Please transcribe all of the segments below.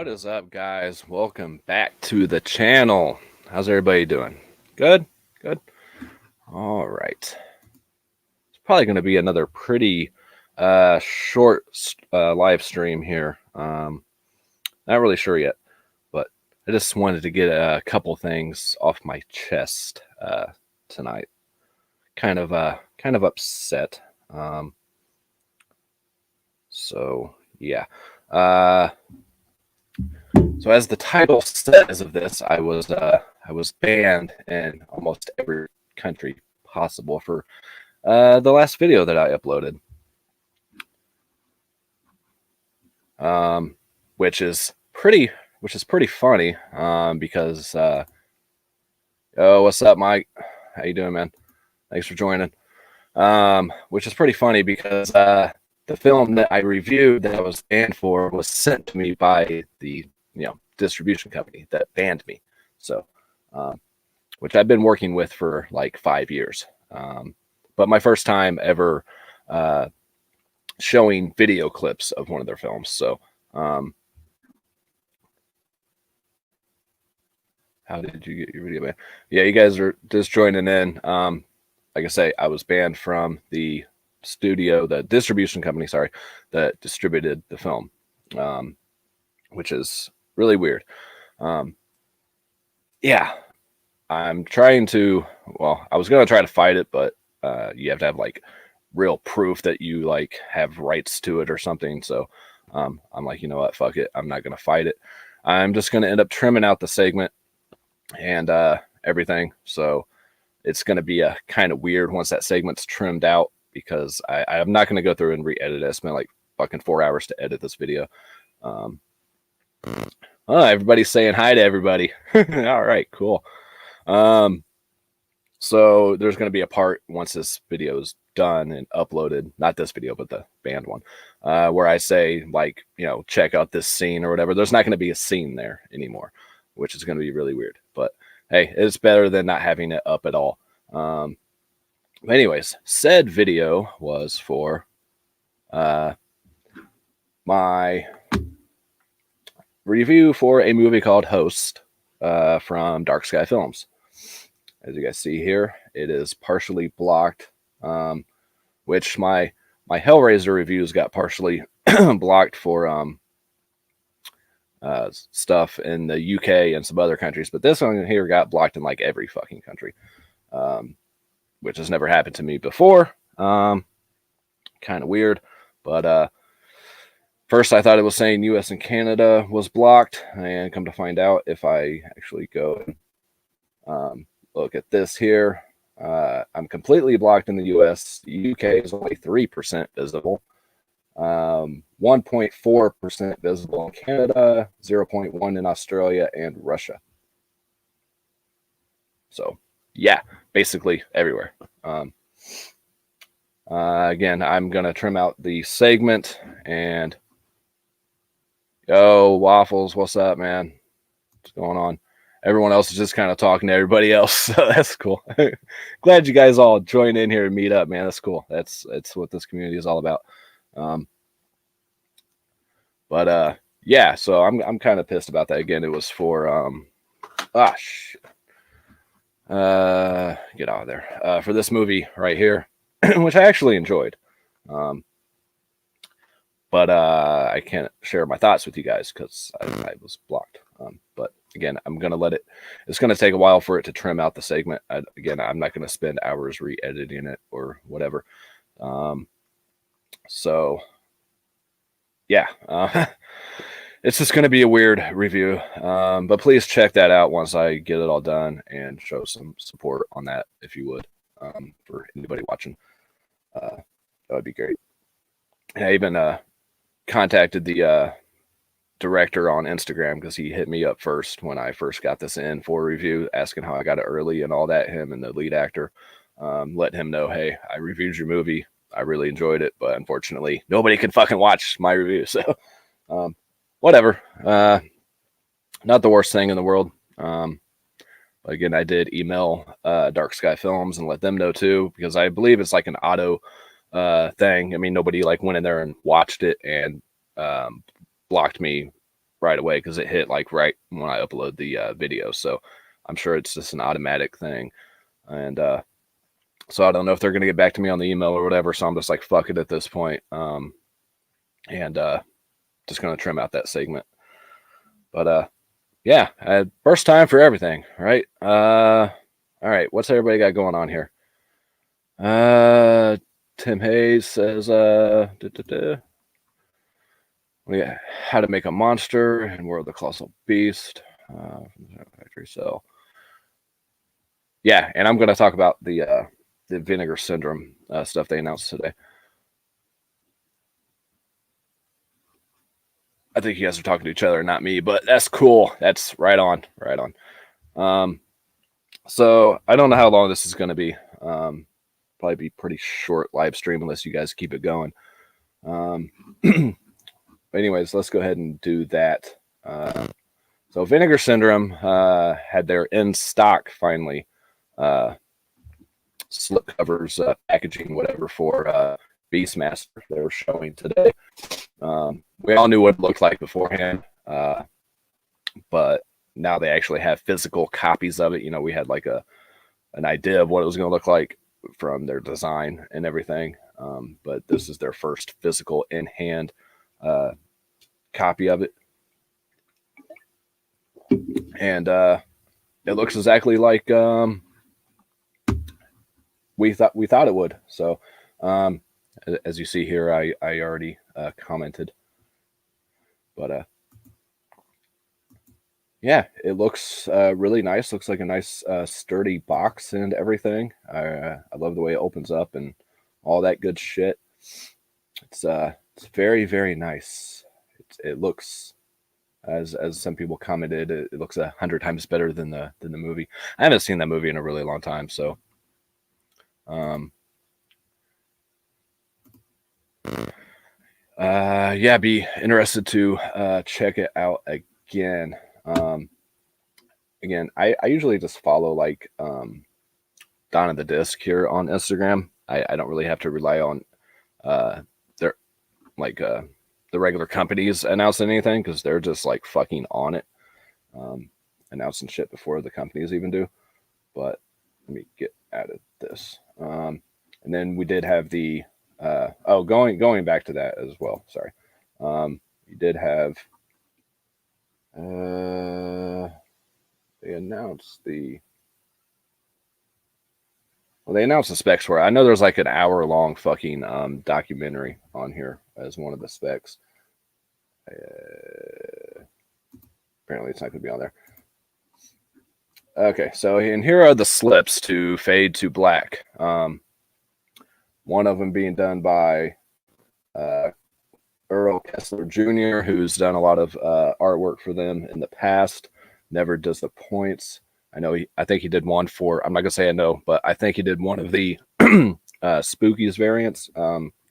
is up, guys? Welcome back to the channel. How's everybody doing? Good? Good? All right. It's probably going to be another pretty short live stream here. Not really sure yet, but I just wanted to get a couple things off my chest tonight. Kind of upset. So yeah. So as the title says of this, I was banned in almost every country possible for the last video that I uploaded, which is pretty funny because oh, what's up, Mike? How you doing, man? Thanks for joining. Which is pretty funny because the film that I reviewed that I was banned for was sent to me by the distribution company that banned me. So, which I've been working with for like 5 years. But my first time ever showing video clips of one of their films. So, how did you get your video banned? Yeah, you guys are just joining in. Like I say, I was banned from the studio, the distribution company, sorry, that distributed the film, which is really weird. Yeah, I'm trying to, well, I was going to try to fight it, but you have to have like real proof that you like have rights to it or something. So I'm like, you know what, fuck it. I'm not going to fight it. I'm just going to end up trimming out the segment and everything. So it's going to be a kind of weird once that segment's trimmed out, because I'm not going to go through and re-edit it. I spent like fucking 4 hours to edit this video. Oh, everybody's saying hi to everybody. All right, cool. So there's going to be a part once this video is done and uploaded, not this video, but the banned one, where I say, like, check out this scene or whatever. There's not going to be a scene there anymore, which is going to be really weird. But hey, it's better than not having it up at all. Anyways, said video was for my review for a movie called Host from Dark Sky Films. As you guys see here, it is partially blocked, which my Hellraiser reviews got partially blocked for stuff in the UK and some other countries, but this one here got blocked in like every fucking country, which has never happened to me before. Kind of weird, but first I thought it was saying US and Canada was blocked, and come to find out, if I actually go and look at this here, I'm completely blocked in the US. The UK is only 3% visible, 1.4% visible in Canada, 0.1% in Australia and Russia. So yeah, basically everywhere. Again, I'm gonna trim out the segment. And yo, Waffles, what's up, man? What's going on? Everyone else is just kind of talking to everybody else, so that's cool. Glad you guys all join in here and meet up, man. That's cool. That's what this community is all about. But yeah, so I'm kind of pissed about that. Again, it was for shit. Get out of there. For this movie right here, which I actually enjoyed. But I can't share my thoughts with you guys because I was blocked. But again, I'm going to let it, it's going to take a while for it to trim out the segment. Again, I'm not going to spend hours re-editing it or whatever. So yeah, it's just going to be a weird review. But please check that out once I get it all done, and show some support on that if you would, for anybody watching. That would be great. And I even contacted the director on Instagram, because he hit me up first when I first got this in for review, asking how I got it early and all that. Him and the lead actor, let him know, hey, I reviewed your movie. I really enjoyed it, but unfortunately nobody can fucking watch my review. So whatever. Not the worst thing in the world. But again, I did email Dark Sky Films and let them know too, because I believe it's like an auto thing. I mean, nobody like went in there and watched it and blocked me right away because it hit like right when I upload the video. So I'm sure it's just an automatic thing. And so I don't know if they're going to get back to me on the email or whatever. So I'm just like, fuck it at this point. And just going to trim out that segment. But yeah, first time for everything, right? All right, what's everybody got going on here? Tim Hayes says, how to make a monster and World of the Colossal Beast. Factory Cell. Yeah, and I'm going to talk about the Vinegar Syndrome stuff they announced today. I think you guys are talking to each other, not me, but that's cool. That's right on, right on. So I don't know how long this is going to be. Probably be pretty short live stream unless you guys keep it going. Anyways, let's go ahead and do that. So Vinegar Syndrome had their in stock finally slip covers, packaging, whatever for Beastmaster they were showing today. We all knew what it looked like beforehand, but now they actually have physical copies of it. You know, we had like an idea of what it was going to look like from their design and everything, but this is their first physical in hand copy of it, and it looks exactly like we thought it would. So as you see here, I already commented, but yeah, it looks really nice. Looks like a nice sturdy box and everything. I love the way it opens up and all that good shit. It's very, very nice. It looks, as some people commented, it looks 100 times better than the movie. I haven't seen that movie in a really long time, so yeah, be interested to check it out again. Again, I usually just follow like Don the Disc here on Instagram. I don't really have to rely on their like the regular companies announcing anything because they're just like fucking on it, announcing shit before the companies even do. But let me get out of this. And then we did have the going back to that as well. Sorry, you did have they announced the specs for it. I know there's like an hour-long fucking documentary on here as one of the specs. Apparently it's not going to be on there. Okay, so and here are the slips to fade to black. One of them being done by Earl Kessler Jr., who's done a lot of artwork for them in the past. Never disappoints. I think he did one for, I'm not going to say I know, but I think he did one of the Spookies variants.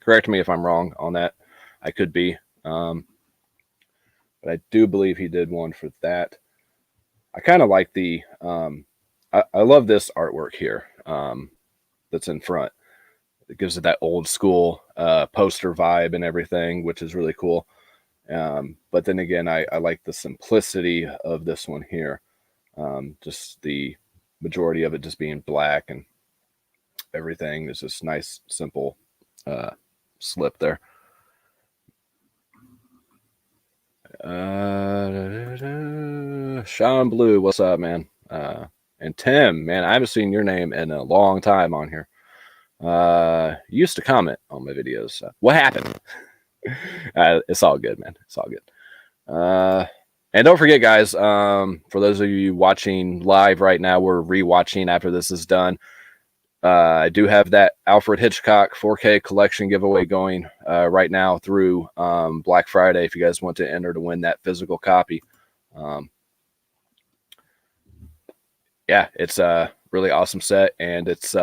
Correct me if I'm wrong on that. I could be. But I do believe he did one for that. I kind of like the, I love this artwork here that's in front. It gives it that old school poster vibe and everything, which is really cool. But then again, I like the simplicity of this one here. Just the majority of it just being black and everything is just nice, simple slip there. Sean Blue, what's up, man? And Tim, man, I haven't seen your name in a long time on here. You used to comment on my videos. What happened? It's all good, man. It's all good. And don't forget, guys, for those of you watching live right now, we're rewatching after this is done. I do have that Alfred Hitchcock 4K collection giveaway going right now through Black Friday if you guys want to enter to win that physical copy. Yeah, it's a really awesome set, and it's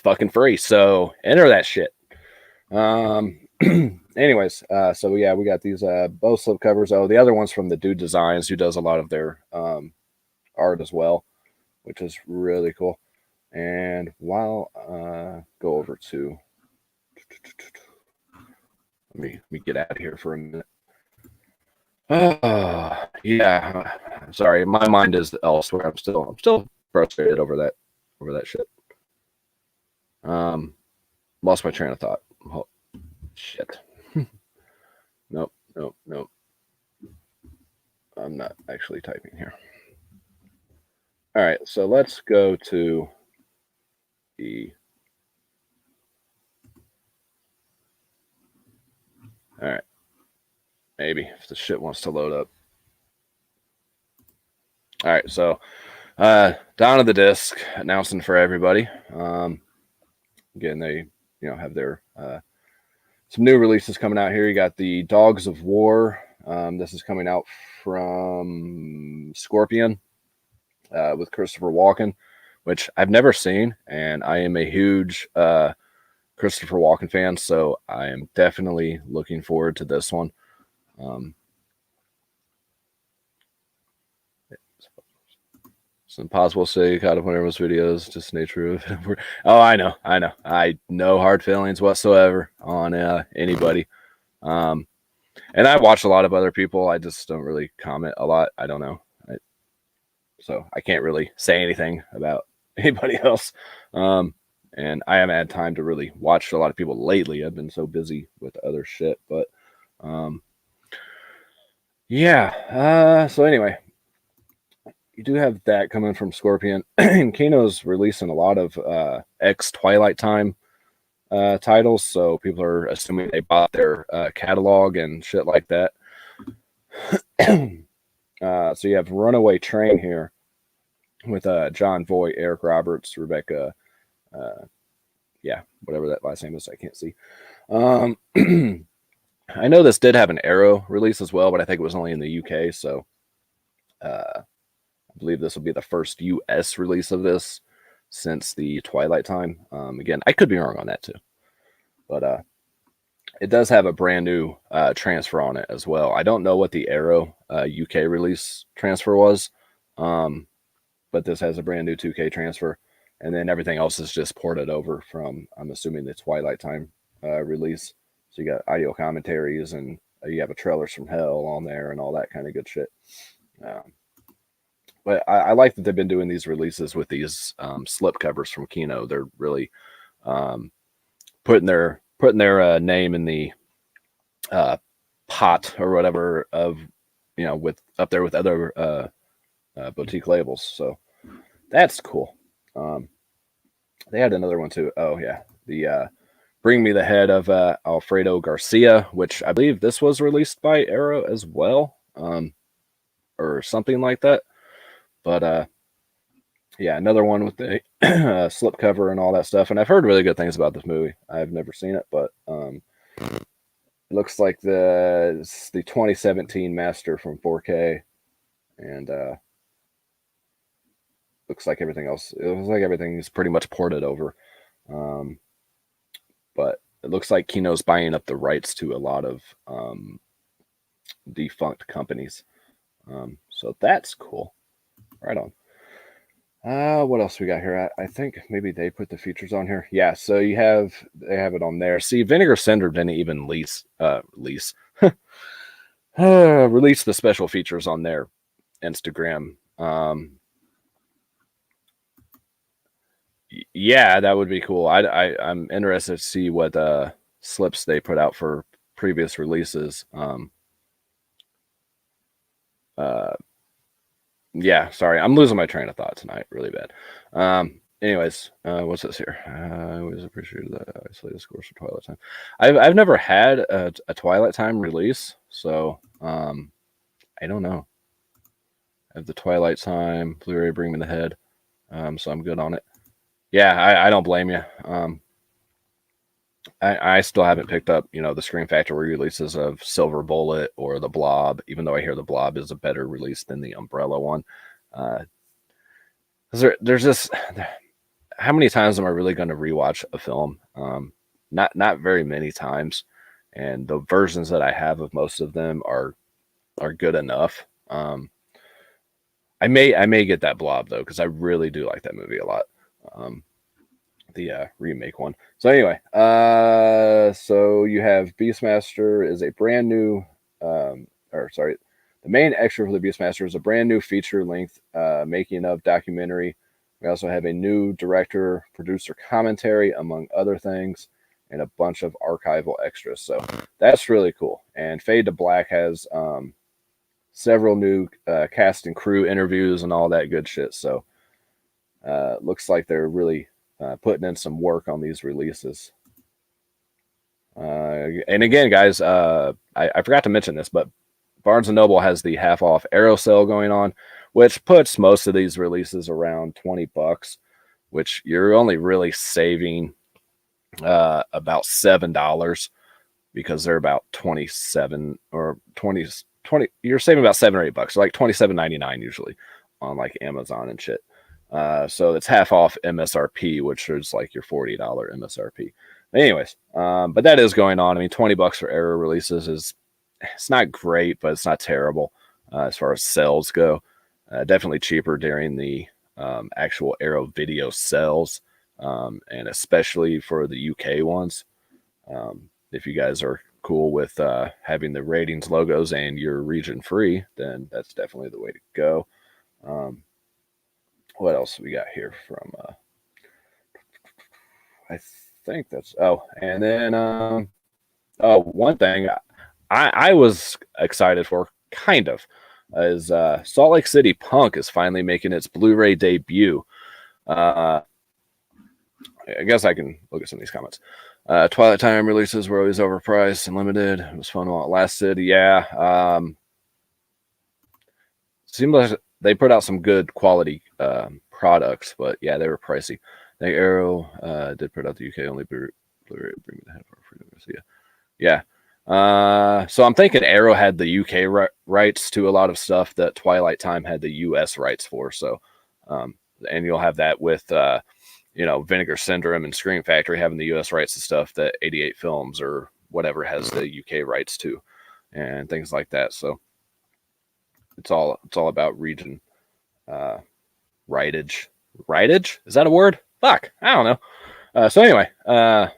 fucking free. So enter that shit. Anyways, so yeah, we got these both slip covers. Oh, the other one's from the Dude Designs, who does a lot of their art as well, which is really cool. And while go over to let me get out of here for a minute. Yeah. Sorry, my mind is elsewhere. I'm still frustrated over that shit. Lost my train of thought. Oh, shit. Nope, nope, nope. I'm not actually typing here. All right, so let's go to the. All right, maybe if the shit wants to load up. All right, so down to the disc, announcing for everybody. Again, they have their some new releases coming out here. You got the Dogs of War. This is coming out from Scorpion with Christopher Walken, which I've never seen, and I am a huge Christopher Walken fan, so I am definitely looking forward to this one. It's impossible to say kind of one of those videos, just nature of it. Oh, I know. I no hard feelings whatsoever on anybody. And I watch a lot of other people. I just don't really comment a lot. I don't know. So I can't really say anything about anybody else. And I haven't had time to really watch a lot of people lately. I've been so busy with other shit. But yeah. So anyway, you do have that coming from Scorpion. Kino's releasing a lot of ex Twilight Time titles, so people are assuming they bought their catalog and shit like that. So you have Runaway Train here with John Voight, Eric Roberts, Rebecca, whatever that last name is, I can't see. I know this did have an Arrow release as well, but I think it was only in the UK, so I believe this will be the first US release of this since the Twilight Time. Again, I could be wrong on that too, but it does have a brand new transfer on it as well. I don't know what the Arrow UK release transfer was, but this has a brand new 2K transfer, and then everything else is just ported over from, I'm assuming, the Twilight Time release. So you got audio commentaries, and you have a Trailers from Hell on there, and all that kind of good shit. But I like that they've been doing these releases with these slip covers from Kino. They're really putting their name in the pot or whatever of with up there with other boutique labels. So that's cool. They had another one too. Oh yeah, the Bring Me the Head of Alfredo Garcia, which I believe this was released by Arrow as well, or something like that. But yeah, another one with the slipcover and all that stuff. And I've heard really good things about this movie. I've never seen it, but it looks like the 2017 master from 4K, and looks like everything else. It looks like everything is pretty much ported over. But it looks like Kino's buying up the rights to a lot of defunct companies. So that's cool. Right on. What else we got here? I think maybe they put the features on here. Yeah, so they have it on there. See, Vinegar Syndrome didn't even release the special features on their Instagram. Yeah, that would be cool. I'm interested to see what slips they put out for previous releases. Yeah, sorry, I'm losing my train of thought tonight, really bad. Anyways, what's this here? I always appreciated that isolated scores for Twilight Time. I've never had a Twilight Time release, so I don't know. I have the Twilight Time Blu-ray Bring Me the Head, so I'm good on it. Yeah, I don't blame you. I still haven't picked up, the Scream Factory releases of Silver Bullet or The Blob, even though I hear The Blob is a better release than the Umbrella one. There's just, how many times am I really going to rewatch a film? Not very many times, and the versions that I have of most of them are good enough. I may get that Blob though, because I really do like that movie a lot. The remake one. So anyway, so you have Beastmaster is a brand new, The main extra for the Beastmaster is a brand new feature-length making of documentary. We also have a new director, producer commentary, among other things, and a bunch of archival extras. So that's really cool. And Fade to Black has several new cast and crew interviews and all that good shit. So looks like they're really putting in some work on these releases. And again, guys, I forgot to mention this, but Barnes & Noble has the half off Arrow sale going on, which puts most of these releases around $20, which you're only really saving about $7 because they're about 27 or 20. You're saving about $7 or $8, so like $27.99 usually on like Amazon and shit. So it's half off MSRP, which is like your $40 MSRP. Anyways, but that is going on. I mean, $20 for Arrow releases it's not great, but it's not terrible as far as sales go. Definitely cheaper during the actual Arrow video sales, and especially for the UK ones. If you guys are cool with having the ratings, logos, and your region free, then that's definitely the way to go. What else we got here from? I think that's. Oh, and then one thing I was excited for, kind of, is Salt Lake City Punk is finally making its Blu-ray debut. I guess I can look at some of these comments. Twilight Time releases were always overpriced and limited. It was fun while it lasted. Yeah. Seemed like they put out some good quality products, but yeah, they were pricey. I think Arrow did put out the UK only Blu-ray. Bring me the head for freedom. Yeah. So I'm thinking Arrow had the UK rights to a lot of stuff that Twilight Time had the US rights for. So, and you'll have that with, Vinegar Syndrome and Scream Factory having the US rights to stuff that 88 Films or whatever has the UK rights to, and things like that. So it's all about region, rightage. Rightage? Is that a word? Fuck, I don't know. So anyway, I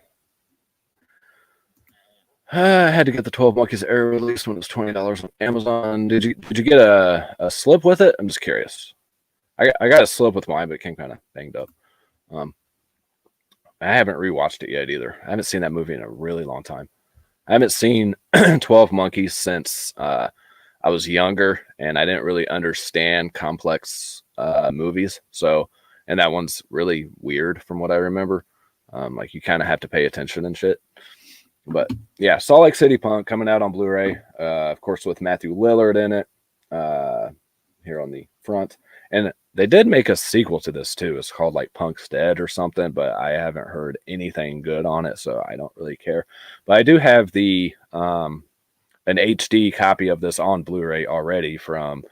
had to get the 12 Monkeys Arrow release when it was $20 on Amazon. Did you get a slip with it? I'm just curious. I got a slip with mine, but it came kind of banged up. I haven't rewatched it yet either. I haven't seen that movie in a really long time. I haven't seen 12 Monkeys since I was younger, and I didn't really understand complex movies. So, and that one's really weird from what I remember. Like you kind of have to pay attention and shit. But yeah, Salt Lake City Punk coming out on Blu-ray, of course, with Matthew Lillard in it here on the front. And they did make a sequel to this too. It's called like Punk's Dead or something, but I haven't heard anything good on it, so I don't really care. But I do have the an HD copy of this on Blu-ray already from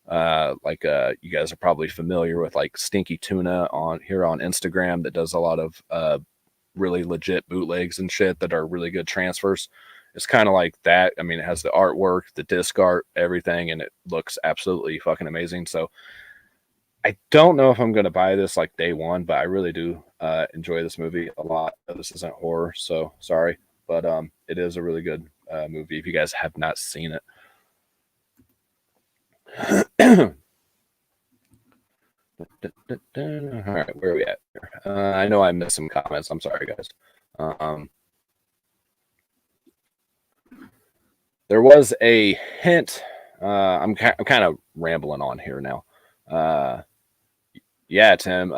you guys are probably familiar with like Stinky Tuna on Instagram that does a lot of really legit bootlegs and shit that are really good transfers. It's kind of like that. I mean, it has the artwork, the disc art, everything, and it looks absolutely fucking amazing. So I don't know if I'm going to buy this like day one, but I really do enjoy this movie a lot. This isn't horror, so sorry, but it is a really good movie if you guys have not seen it. All right, where are we at here? I know I missed some comments. I'm sorry, guys. There was a hint. I'm kind of rambling on here now. Yeah, Tim,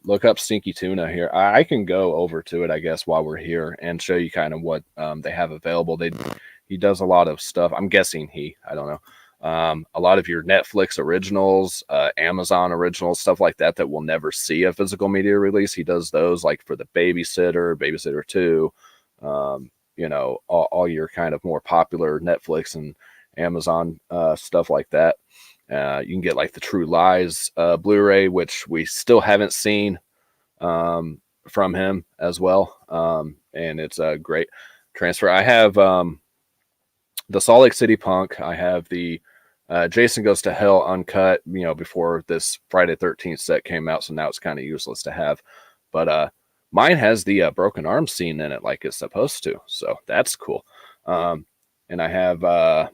look up Stinky Tuna here. I can go over to it, I guess, while we're here and show you kind of what they have available. He does a lot of stuff. I'm guessing I don't know. A lot of your Netflix originals, Amazon originals, stuff like that we'll never see a physical media release. He does those like for the Babysitter, Babysitter 2, all your kind of more popular Netflix and Amazon stuff like that. You can get like the True Lies Blu-ray, which we still haven't seen from him as well. And it's a great transfer. I have the Salt Lake City Punk. I have the Jason Goes to Hell uncut, before this Friday 13th set came out. So now it's kind of useless to have. But mine has the broken arm scene in it like it's supposed to. So that's cool. And I have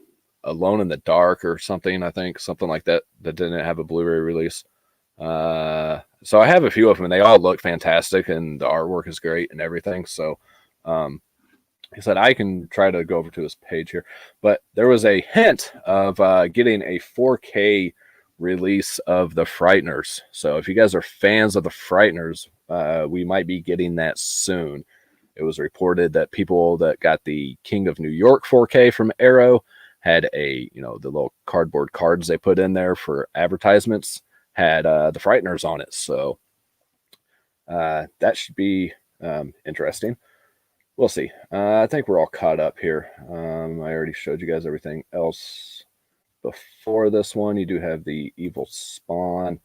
Alone in the Dark or something. I think something like that that didn't have a Blu-ray release. So I have a few of them, and they all look fantastic, and the artwork is great and everything. So, he said I can try to go over to his page here, but there was a hint of getting a 4K release of The Frighteners. So if you guys are fans of The Frighteners, we might be getting that soon. It was reported that people that got the King of New York 4K from Arrow had the little cardboard cards they put in there for advertisements had The Frighteners on it. So that should be interesting. We'll see. I think we're all caught up here. I already showed you guys everything else before this one. You do have the Evil Spawn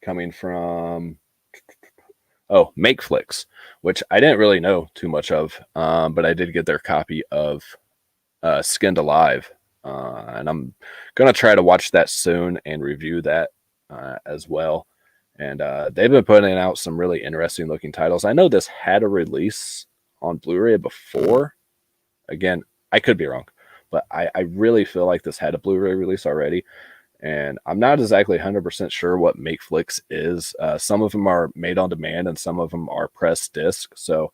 coming from Makeflix, which I didn't really know too much of, but I did get their copy of Skinned Alive, and I'm gonna try to watch that soon and review that as well. And they've been putting out some really interesting looking titles. I know this had a release on Blu-ray before. Again, I could be wrong, but I really feel like this had a Blu-ray release already. And I'm not exactly 100% sure what Makeflix is. Some of them are made on demand and some of them are press disc. So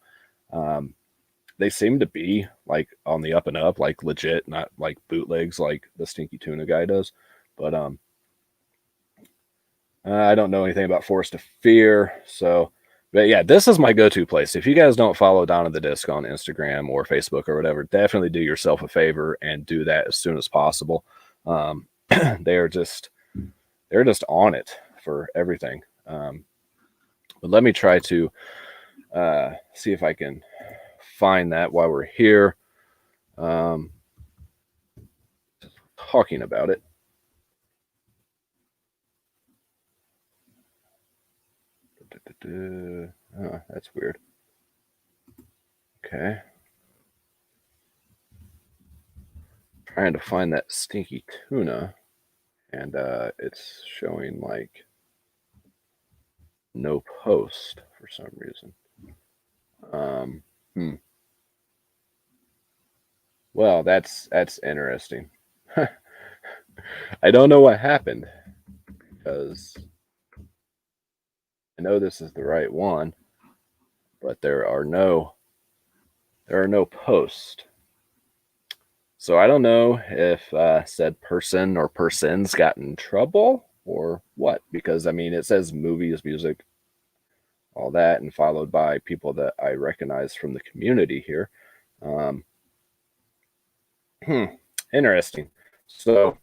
they seem to be like on the up and up, like legit, not like bootlegs like the Stinky Tuna guy does. But I don't know anything about Forest of Fear. So, but yeah, this is my go-to place. If you guys don't follow Down in the Disc on Instagram or Facebook or whatever, definitely do yourself a favor and do that as soon as possible. They're just on it for everything. But let me try to see if I can find that while we're here talking about it. Oh, that's weird. Okay. Trying to find that Stinky Tuna, and it's showing like no post for some reason. Well, that's interesting. I don't know what happened because I know this is the right one, but there are no posts. So I don't know if said person or persons got in trouble or what, because I mean it says movies, music, all that, and followed by people that I recognize from the community here. Interesting. So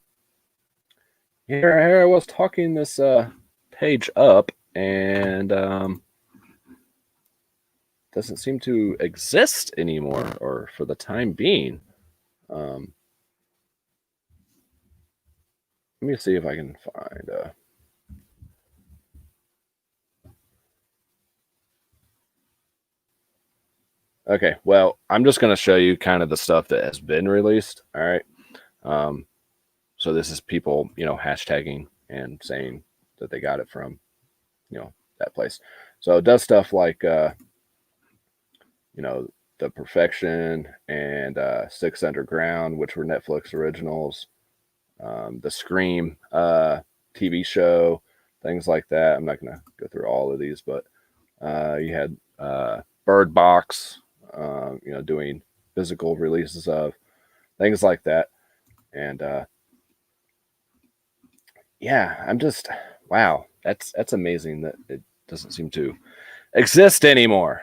here I was talking this page up, and doesn't seem to exist anymore, or for the time being. Let me see if I can find. Okay, well, I'm just going to show you kind of the stuff that has been released. All right. So this is people, hashtagging and saying that they got it from, that place. So it does stuff like, The Perfection and Six Underground, which were Netflix originals. The Scream TV show, things like that. I'm not going to go through all of these, but you had Bird Box, doing physical releases of things like that. And yeah, I'm just, wow, that's amazing that it doesn't seem to exist anymore.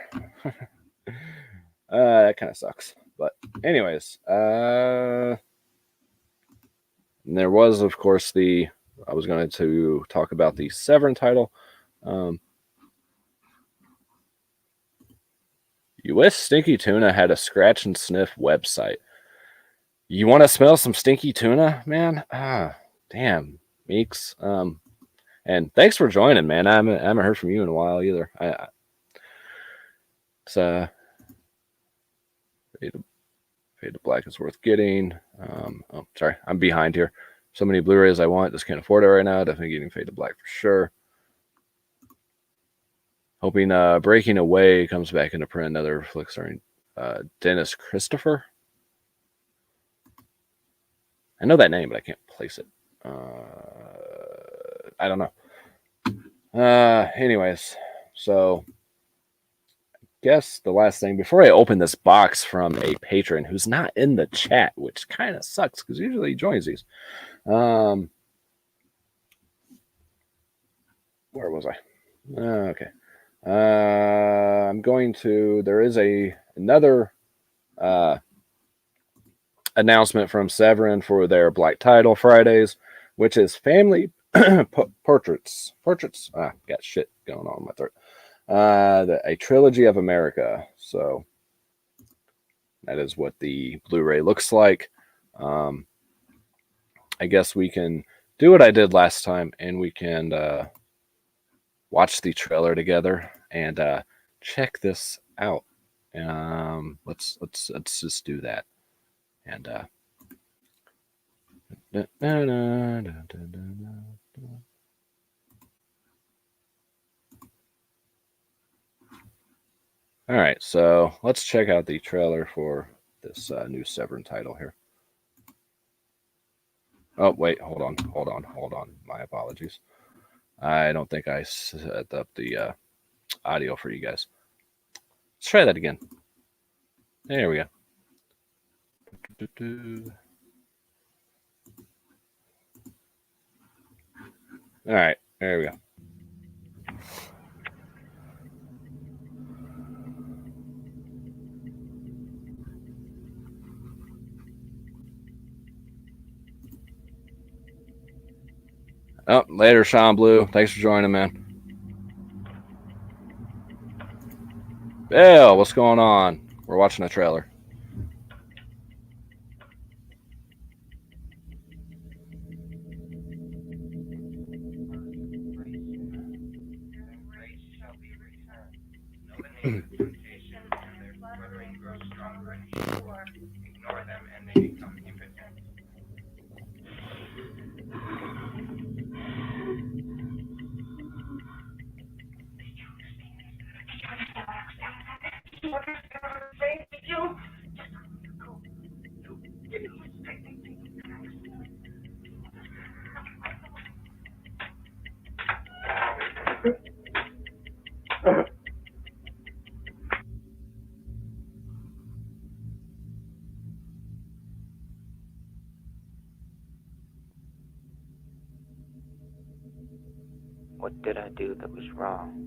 That kind of sucks. But anyways, there was, of course, I was going to talk about the Severin title. You wish Stinky Tuna had a scratch and sniff website. You want to smell some stinky tuna, man? Damn, Meeks. And thanks for joining, man. I haven't heard from you in a while either. It's Fade to Black is worth getting. Sorry, I'm behind here. So many Blu-rays I want, just can't afford it right now. Definitely getting Fade to Black for sure. Hoping Breaking Away comes back into print. Another flick starring Dennis Christopher. I know that name, but I can't place it. I don't know. Anyways, so guess the last thing before I open this box from a patron who's not in the chat, which kind of sucks because usually he joins these. Where was I? Okay. I'm going to. There is another announcement from Severin for their Black Title Fridays, which is family portraits. Portraits. Got shit going on in my throat. A trilogy of America. So that is what the Blu-ray looks like. I guess we can do what I did last time, and we can watch the trailer together and check this out. Let's just do that. And all right, so let's check out the trailer for this new Severin title here. Oh, wait, hold on. My apologies. I don't think I set up the audio for you guys. Let's try that again. There we go. All right, there we go. Oh, later, Sean Blue. Thanks for joining, man. Bill, what's going on? We're watching a trailer. What did I do that was wrong?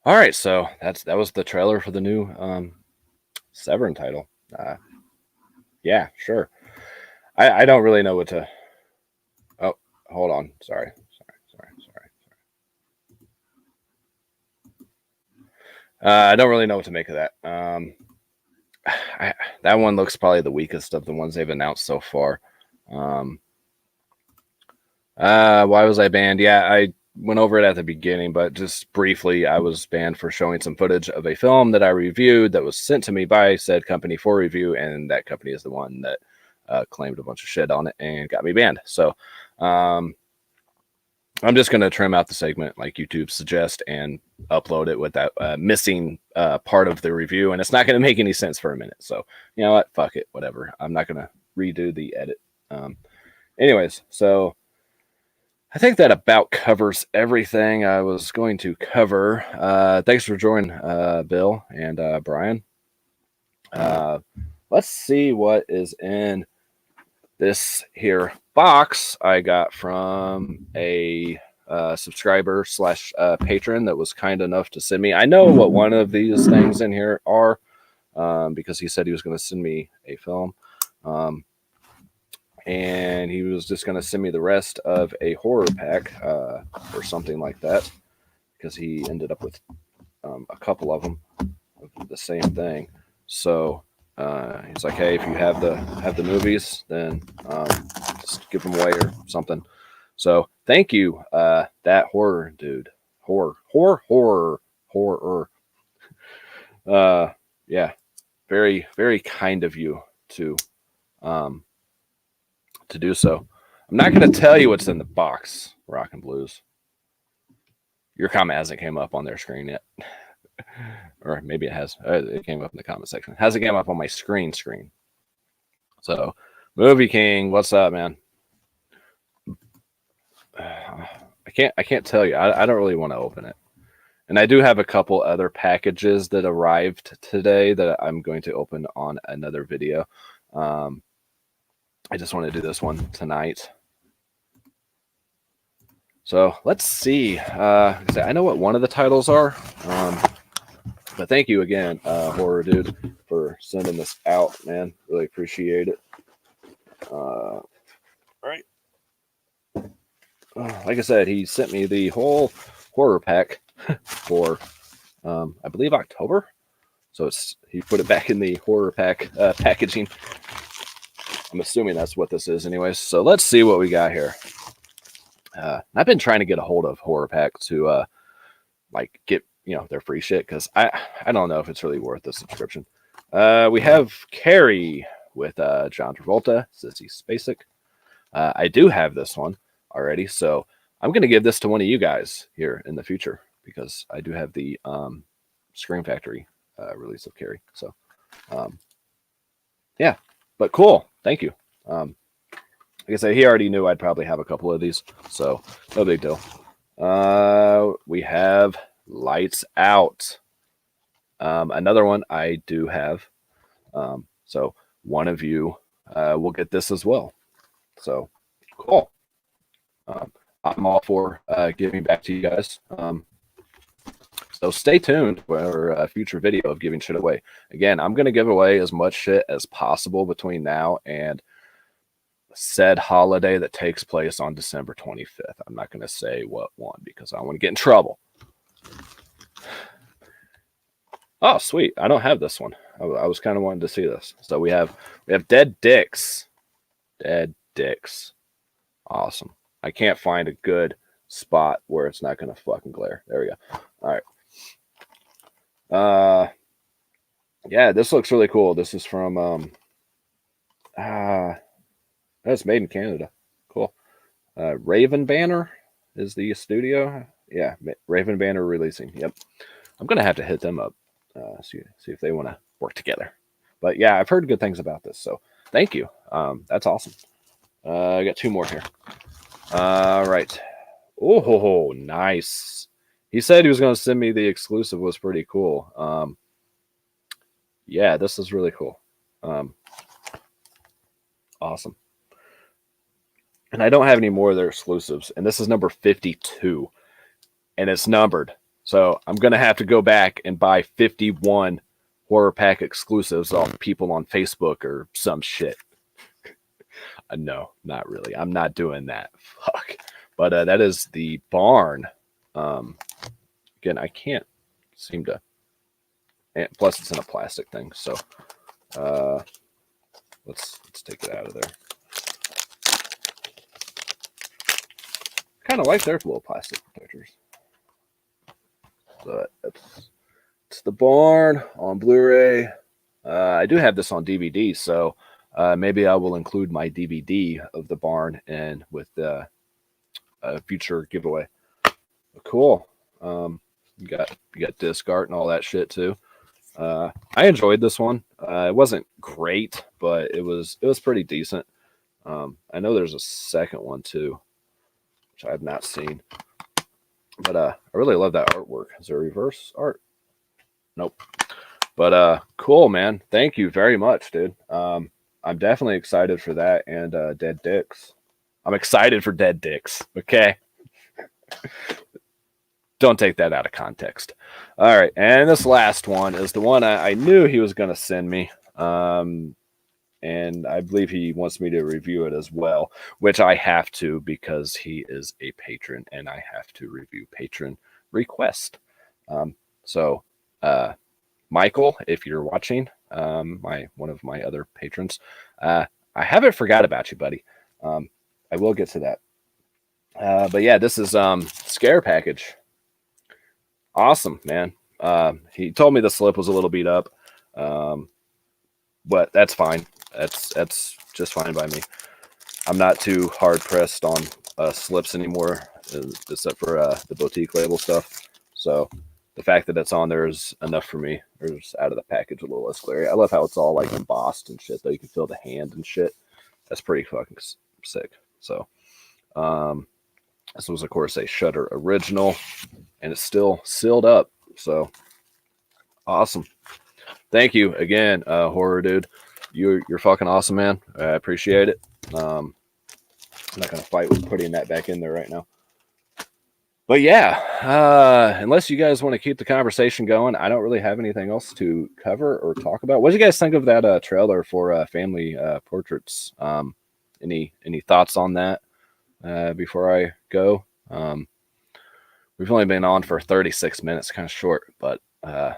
All right, so that was the trailer for the new Severin title. Yeah, sure. I don't really know what to. Oh, hold on. Sorry. I don't really know what to make of that. That one looks probably the weakest of the ones they've announced so far. Why was I banned? Yeah, I went over it at the beginning, but just briefly, I was banned for showing some footage of a film that I reviewed that was sent to me by said company for review, and that company is the one that claimed a bunch of shit on it and got me banned. So I'm just going to trim out the segment like YouTube suggests and upload it with that missing part of the review, and it's not going to make any sense for a minute. So you know what? Fuck it. Whatever. I'm not going to redo the edit. Anyways, so I think that about covers everything I was going to cover. Thanks for joining, Bill and Brian. Let's see what is in this here box I got from a subscriber slash patron that was kind enough to send me. I know what one of these things in here are because he said he was going to send me a film. And he was just going to send me the rest of a horror pack or something like that because he ended up with a couple of them of the same thing. So he's like, hey, if you have the movies, then just give them away or something. So thank you, that horror dude. Horror. Yeah, very, very kind of you to to do so. I'm not going to tell you what's in the box, Rock and Blues. Your comment hasn't came up on their screen yet. Or maybe it has. It came up in the comment section. It hasn't came up on my screen. So, Movie King, what's up, man? I can't tell you. I don't really want to open it. And I do have a couple other packages that arrived today that I'm going to open on another video. I just want to do this one tonight. So let's see. I know what one of the titles are. But thank you again, Horror Dude, for sending this out, man. Really appreciate it. All right. Like I said, he sent me the whole horror pack for, I believe, October. So he put it back in the horror pack packaging. I'm assuming that's what this is anyways. So let's see what we got here. I've been trying to get a hold of Horror Pack to like get their free shit because I don't know if it's really worth the subscription. We have Carrie with John Travolta, Sissy Spacek. I do have this one already, so I'm gonna give this to one of you guys here in the future because I do have the Scream Factory release of Carrie. So yeah, but cool. Thank you. Like I said, he already knew I'd probably have a couple of these, so no big deal. We have Lights Out. Another one I do have. So one of you will get this as well. So cool. I'm all for giving back to you guys. So stay tuned for a future video of giving shit away. Again, I'm going to give away as much shit as possible between now and said holiday that takes place on December 25th. I'm not going to say what one because I don't want to get in trouble. Oh, sweet. I don't have this one. I was kind of wanting to see this. So we have Dead Dicks. Dead Dicks. Awesome. I can't find a good spot where it's not going to fucking glare. There we go. All right. Yeah, this looks really cool. This is from that's made in Canada. Cool. Raven Banner is the studio. Yeah, Raven Banner releasing. Yep. I'm going to have to hit them up. See if they want to work together. But yeah, I've heard good things about this. So thank you. That's awesome. I got two more here. All right. Oh, nice. He said he was going to send me the exclusive. Was pretty cool. Yeah, this is really cool. Awesome. And I don't have any more of their exclusives. And this is number 52. And it's numbered. So I'm going to have to go back and buy 51 Horror Pack exclusives off people on Facebook or some shit. No, not really. I'm not doing that. Fuck. But that is the Barn. Again, I can't seem to. And plus, it's in a plastic thing. So let's take it out of there. Kind of like their little plastic protectors. So it's the Barn on Blu-ray. I do have this on DVD, so maybe I will include my DVD of the Barn in with the future giveaway. But cool. You got disc art and all that shit too. I enjoyed this one. It wasn't great, but it was pretty decent. I know there's a second one too, which I have not seen. But I really love that artwork. Is there reverse art? Nope. But cool, man. Thank you very much, dude. I'm definitely excited for that and Dead Dicks. I'm excited for Dead Dicks. Okay. Don't take that out of context. All right. And this last one is the one I knew he was going to send me. And I believe he wants me to review it as well, which I have to because he is a patron and I have to review patron request. So Michael, if you're watching, one of my other patrons, I haven't forgot about you, buddy. I will get to that. But yeah, this is Scare Package. Awesome, man. He told me the slip was a little beat up, but that's fine. That's just fine by me. I'm not too hard pressed on slips anymore, except for the boutique label stuff. So the fact that it's on there is enough for me. It's out of the package a little less glary. I love how it's all like embossed and shit, though. You can feel the hand and shit. That's pretty fucking sick. So this was, of course, a Shutter original, and it's still sealed up. So awesome. Thank you again, Horror Dude. You're fucking awesome, man. I appreciate it. I'm not gonna fight with putting that back in there right now. But yeah, unless you guys want to keep the conversation going, I don't really have anything else to cover or talk about. What did you guys think of that trailer for Family Portraits? Any thoughts on that before I go? We've only been on for 36 minutes, kind of short, but I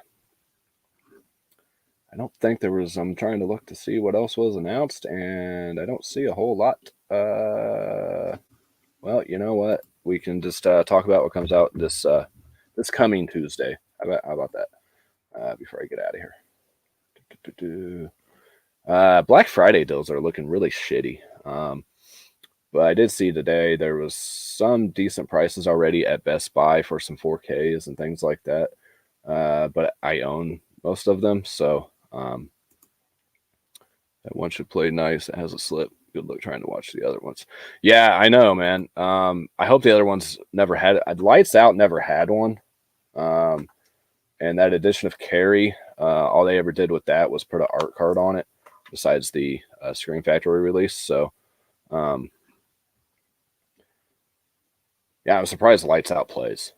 don't think there was. I'm trying to look to see what else was announced, and I don't see a whole lot. Well, you know what? We can just talk about what comes out this coming Tuesday. How about that? Before I get out of here, Black Friday deals are looking really shitty. But I did see today there was some decent prices already at Best Buy for some 4Ks and things like that. But I own most of them, so that one should play nice. It has a slip. Good luck trying to watch the other ones. Yeah, I know, man. I hope the other ones never had it. Lights Out never had one. And that edition of Carrie, all they ever did with that was put an art card on it, besides the Scream Factory release. So, yeah, I'm surprised Lights Out plays.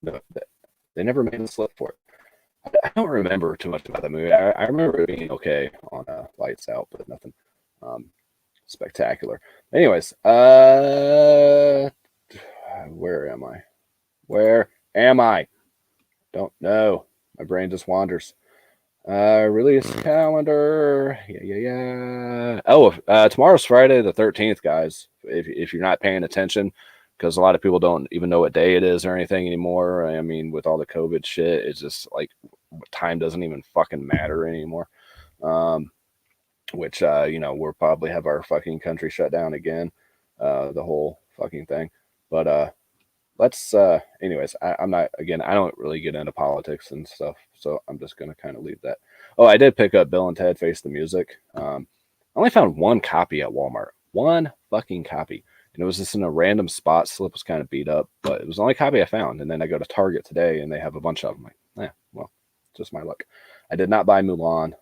No, they never made a slip for it. I don't remember too much about the movie. I remember it being okay on Lights Out, but nothing spectacular. Anyways, where am I? Where am I? Don't know. My brain just wanders. Release calendar. Yeah. Oh, tomorrow's Friday the 13th, guys. If you're not paying attention, because a lot of people don't even know what day it is or anything anymore. I mean, with all the COVID shit, it's just like time doesn't even fucking matter anymore. Which we'll probably have our fucking country shut down again, the whole fucking thing. But let's anyways, I'm not, again, I don't really get into politics and stuff, so I'm just gonna kind of leave that. Oh, I did pick up Bill and Ted Face the Music. I only found one copy at Walmart. One fucking copy. And it was just in a random spot. Slip was kind of beat up, but it was the only copy I found. And then I go to Target today and they have a bunch of them. Like, well, just my luck. I did not buy Mulan.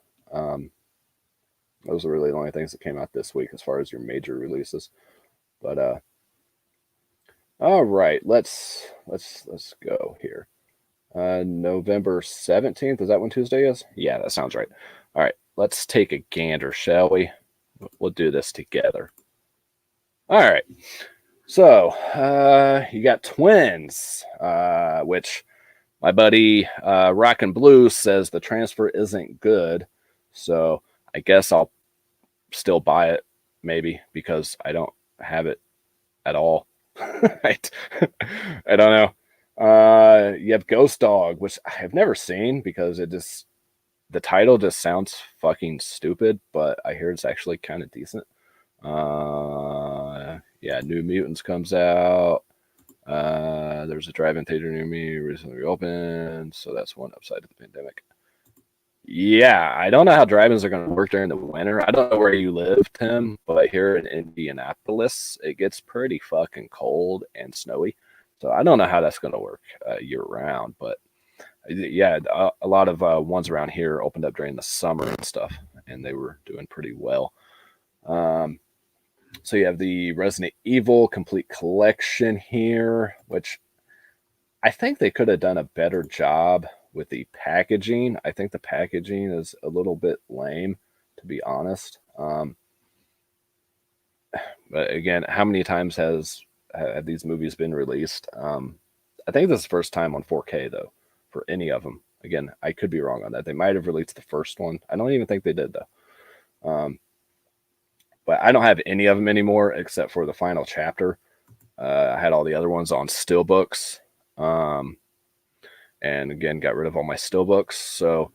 Those are really the only things that came out this week as far as your major releases. But all right, let's go here. November 17th, is that when Tuesday is? Yeah, that sounds right. All right, let's take a gander, shall we? We'll do this together. All right. So, you got Twins, which my buddy Rockin' Blue says the transfer isn't good. So, I guess I'll still buy it, maybe, because I don't have it at all. I don't know. You have Ghost Dog, which I have never seen because the title just sounds fucking stupid, but I hear it's actually kind of decent. Yeah, New Mutants comes out. There's a drive-in theater near me recently reopened, so that's one upside of the pandemic. Yeah, I don't know how drive-ins are going to work during the winter. I don't know where you live, Tim, but here in Indianapolis, it gets pretty fucking cold and snowy. So I don't know how that's going to work year-round, but yeah, a lot of ones around here opened up during the summer and stuff, and they were doing pretty well. So you have the Resident Evil Complete Collection here, which I think they could have done a better job with the packaging. I think the packaging is a little bit lame, to be honest. But again, how many times have these movies been released? I think this is the first time on 4K, though, for any of them. Again, I could be wrong on that. They might have released the first one. I don't even think they did, though. But I don't have any of them anymore except for the final chapter. I had all the other ones on steelbooks. And again, got rid of all my steelbooks. So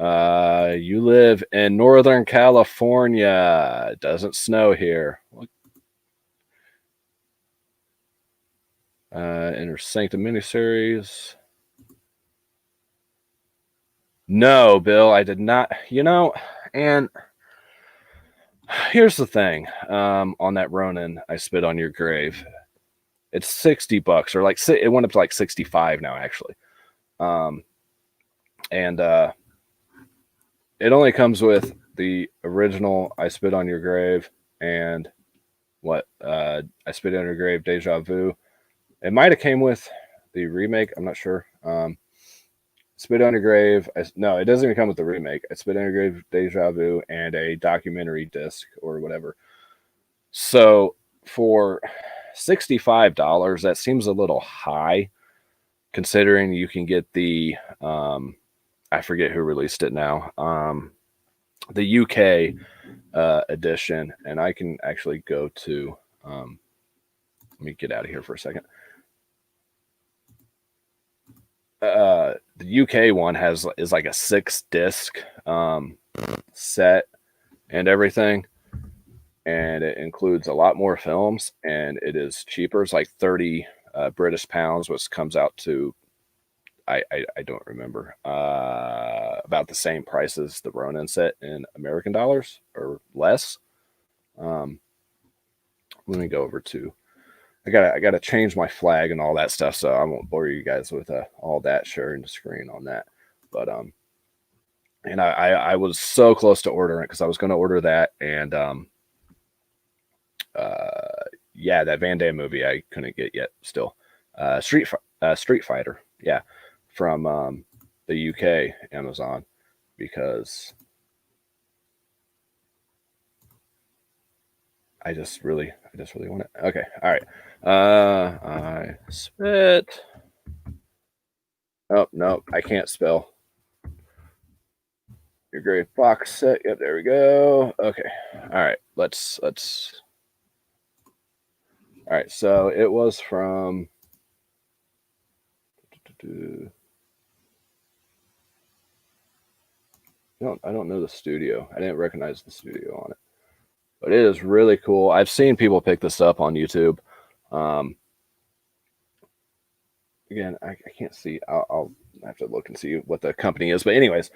You live in Northern California. It doesn't snow here. Inner Sanctum miniseries. No, Bill, I did not. And here's the thing. On that Ronin, I Spit on Your Grave. It's $60, or it went up to like 65 now, actually. And it only comes with the original I Spit on Your Grave and I Spit on Your Grave Deja Vu. It might have came with the remake. I'm not sure. Spit on Your Grave. No, it doesn't even come with the remake. I Spit on Your Grave Deja Vu and a documentary disc or whatever. So for $65, that seems a little high, considering you can get the I forget who released it now. The UK edition, and I can actually go to. Let me get out of here for a second. The UK one is like a 6-disc set and everything, and it includes a lot more films, and it is cheaper. It's like 30 British pounds, which comes out to I don't remember, about the same price as the Ronin set in American dollars or less. Let me go over to. I gotta change my flag and all that stuff, so I won't bore you guys with all that sharing the screen on that. But and I was so close to ordering it because I was going to order that, and yeah, that Van Damme movie I couldn't get yet. Still, Street Fighter, yeah, from the UK Amazon, because I just really want it. Okay, all right. I spit. Oh no, I can't spell. Your grave box set. Yep, there we go. Okay, all right. Let's. All right, so it was from. I don't know the studio. I didn't recognize the studio on it, but it is really cool. I've seen people pick this up on YouTube. Again, I can't see. I'll have to look and see what the company is. But anyways,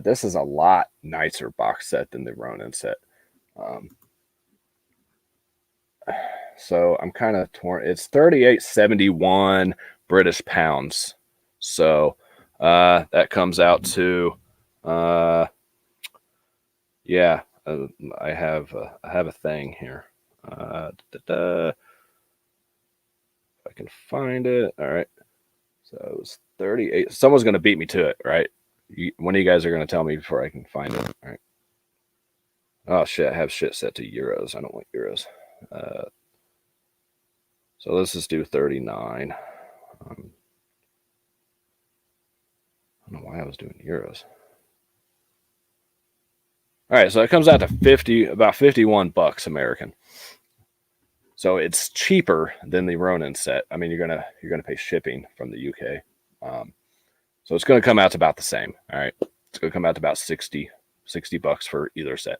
this is a lot nicer box set than the Ronin set. So I'm kind of torn. It's 38.71 British pounds. So that comes out to yeah. I have a thing here. If I can find it. All right. So it was 38. Someone's going to beat me to it, right? One of you guys are going to tell me before I can find it. All right. Oh, shit. I have shit set to euros. I don't want euros. So let's just do 39. I don't know why I was doing euros. All right. So it comes out to about $51 American. So it's cheaper than the Ronin set. I mean, you're gonna pay shipping from the UK. So it's going to come out to about the same. All right. It's going to come out to about $60 for either set.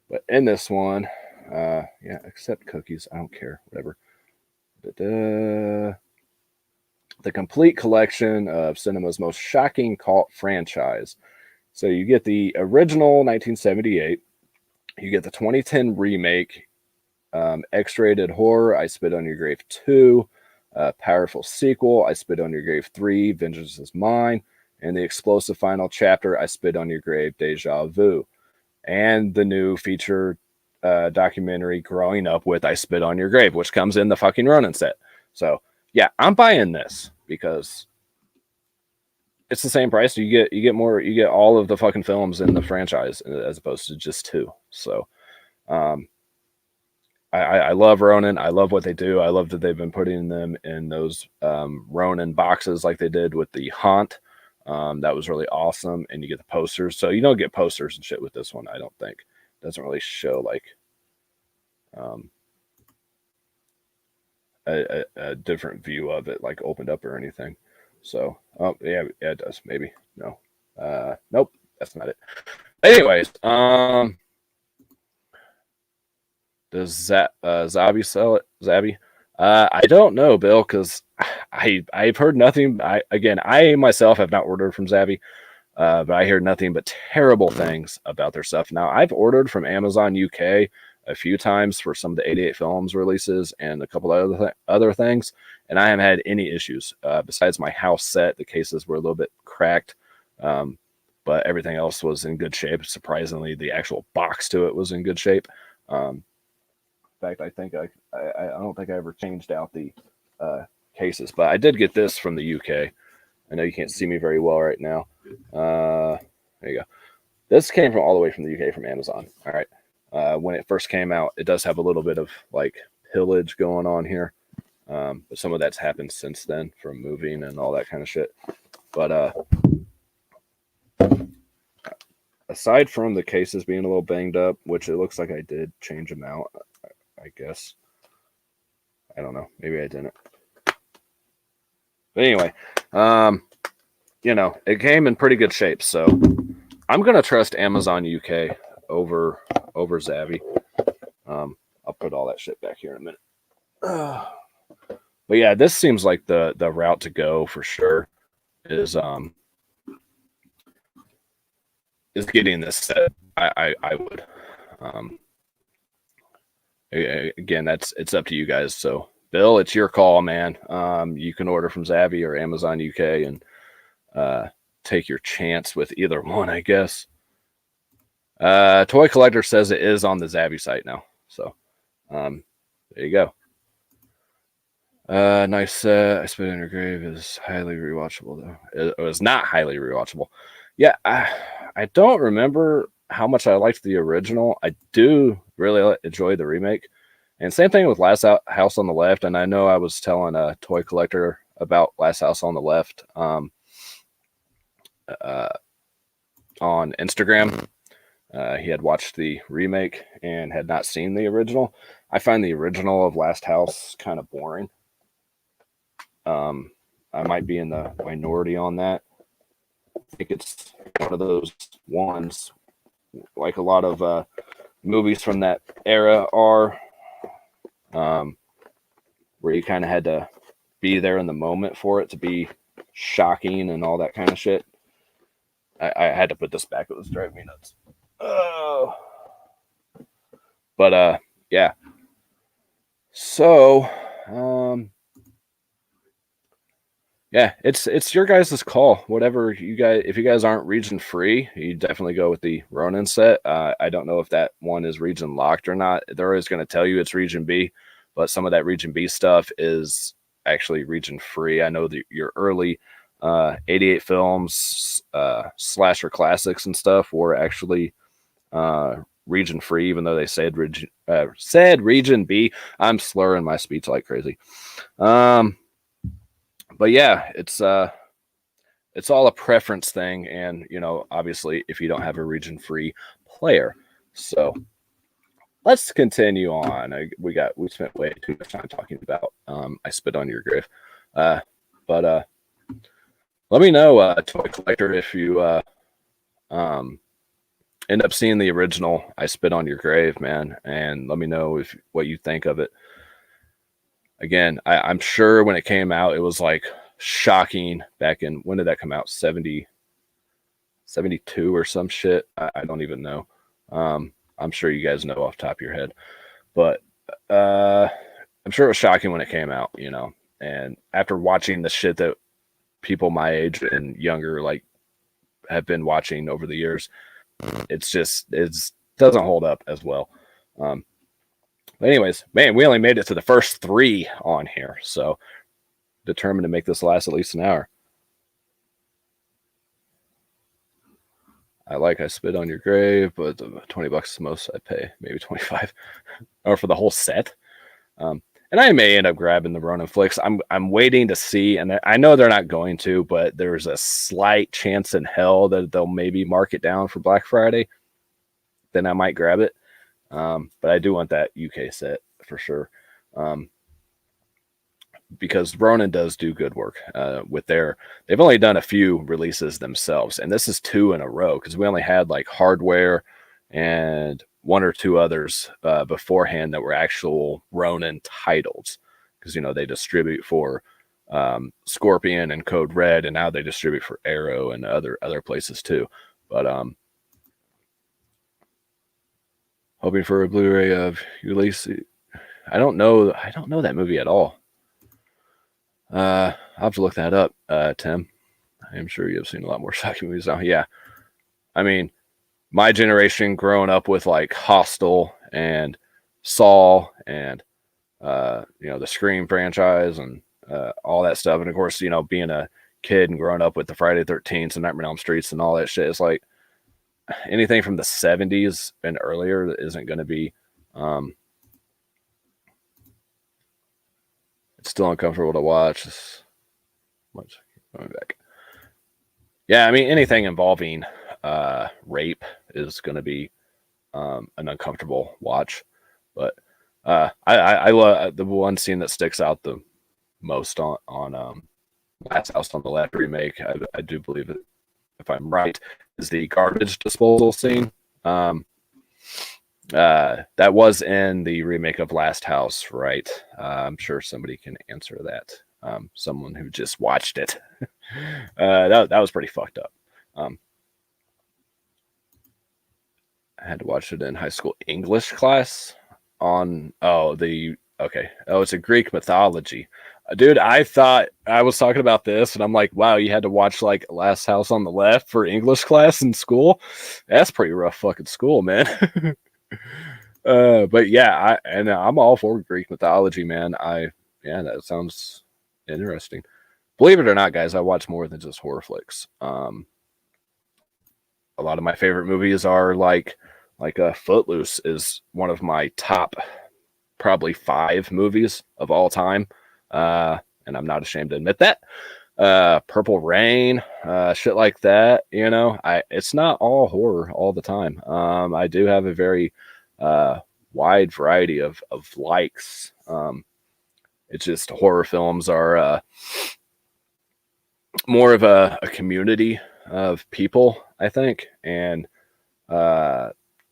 But in this one, yeah, except cookies. I don't care. Whatever. The complete collection of cinema's most shocking cult franchise. So you get the original 1978. You get the 2010 remake, X-rated horror, I Spit on Your Grave 2. Powerful sequel, I Spit on Your Grave 3, Vengeance is Mine, and the explosive final chapter, I Spit on Your Grave, Deja Vu, and the new feature documentary, Growing Up with I Spit on Your Grave, which comes in the fucking Ronin set. So yeah, I'm buying this because it's the same price. You get more, you get all of the fucking films in the franchise as opposed to just 2. So I love Ronin. I love what they do. I love that they've been putting them in those Ronin boxes like they did with the Haunt. That was really awesome. And you get the posters. So you don't get posters and shit with this one, I don't think. It doesn't really show like a different view of it, like opened up or anything. So, oh, yeah, it does. Maybe. No. Nope, that's not it. Anyways, does Zabi sell it? Zabi? I don't know, Bill, because I've heard nothing. I myself have not ordered from Zabi, but I hear nothing but terrible things about their stuff. Now, I've ordered from Amazon UK a few times for some of the 88 Filmz releases and a couple of other things, and I haven't had any issues. Besides my house set, the cases were a little bit cracked, but everything else was in good shape. Surprisingly, the actual box to it was in good shape. In fact, I think I don't think I ever changed out the cases, but I did get this from the UK. I know you can't see me very well right now. There you go. This came from all the way from the UK from Amazon. All right. When it first came out, it does have a little bit of like pillage going on here, but some of that's happened since then from moving and all that kind of shit. But aside from the cases being a little banged up, which it looks like I did change them out, I guess. I don't know. Maybe I didn't. But anyway, it came in pretty good shape. So I'm going to trust Amazon UK over Zavi. I'll put all that shit back here in a minute. But yeah, this seems like the route to go for sure is getting this set. I would. Again, it's up to you guys. So, Bill, it's your call, man. You can order from Zavi or Amazon UK and take your chance with either one, I guess. Toy Collector says it is on the Zavi site now. So, there you go. Nice. I Spit in Your Grave is highly rewatchable, though. It was not highly rewatchable. Yeah, I don't remember how much I liked the original. I do really enjoy the remake. And same thing with Last House on the Left. And I know I was telling a Toy Collector about Last House on the Left on Instagram. He had watched the remake and had not seen the original. I find the original of Last House kind of boring. I might be in the minority on that. I think it's one of those ones, like a lot of movies from that era are, where you kind of had to be there in the moment for it to be shocking and all that kind of shit. I had to put this back. It was driving me nuts. Oh. But yeah. So yeah, it's your guys' call. Whatever you guys, if you guys aren't region free, you definitely go with the Ronin set. I don't know if that one is region locked or not. They're always going to tell you it's region B, but some of that region B stuff is actually region free. I know that your early 88 Filmz, slasher classics and stuff were actually region free, even though they said region B. I'm slurring my speech like crazy. But yeah, it's all a preference thing, and obviously, if you don't have a region-free player, so let's continue on. We spent way too much time talking about I Spit on Your Grave, but let me know, Toy Collector, if you end up seeing the original I Spit on Your Grave, man, and let me know what you think of it. Again, I'm sure when it came out, it was like shocking back in, when did that come out? 72 or some shit. I don't even know. I'm sure you guys know off the top of your head, but I'm sure it was shocking when it came out, and after watching the shit that people my age and younger like have been watching over the years, it doesn't hold up as well. But anyways, man, we only made it to the first 3 on here, so determined to make this last at least an hour. I Spit on Your Grave, but $20 is the most I pay, maybe 25, or for the whole set. And I may end up grabbing the Ronin flicks. I'm waiting to see, and I know they're not going to, but there's a slight chance in hell that they'll maybe mark it down for Black Friday. Then I might grab it. But I do want that UK set for sure. because Ronin does do good work with they've only done a few releases themselves, and this is 2 in a row because we only had like Hardware and 1 or 2 others beforehand that were actual Ronin titles, because they distribute for Scorpion and Code Red, and now they distribute for Arrow and other places too. But hoping for a Blu-ray of Ulysses. I don't know that movie at all. I'll have to look that up, Tim. I am sure you've seen a lot more Saki movies now. Yeah. I mean, my generation growing up with like Hostel and Saw and the Scream franchise and all that stuff. And of course, being a kid and growing up with the Friday the 13th and Nightmare on Elm Streets and all that shit, it's like anything from the 70s and earlier isn't going to be it's still uncomfortable to watch. Much going back. Yeah, I mean anything involving rape is going to be an uncomfortable watch. But I love the one scene that sticks out the most on Last House on the Left remake. I do believe it, if I'm right, is the garbage disposal scene. That was in the remake of Last House, right? I'm sure somebody can answer that. Someone who just watched it. That was pretty fucked up. I had to watch it in high school English class it's a Greek mythology. Dude, I thought I was talking about this and I'm like, wow, you had to watch like Last House on the Left for English class in school. That's pretty rough fucking school, man. But yeah, I'm all for Greek mythology, man. That sounds interesting. Believe it or not, guys, I watch more than just horror flicks. A lot of my favorite movies are like Footloose is one of my top probably 5 movies of all time. And I'm not ashamed to admit that. Purple Rain, shit like that. It's not all horror all the time. I do have a very wide variety of likes. It's just horror films are more of a community of people, I think, and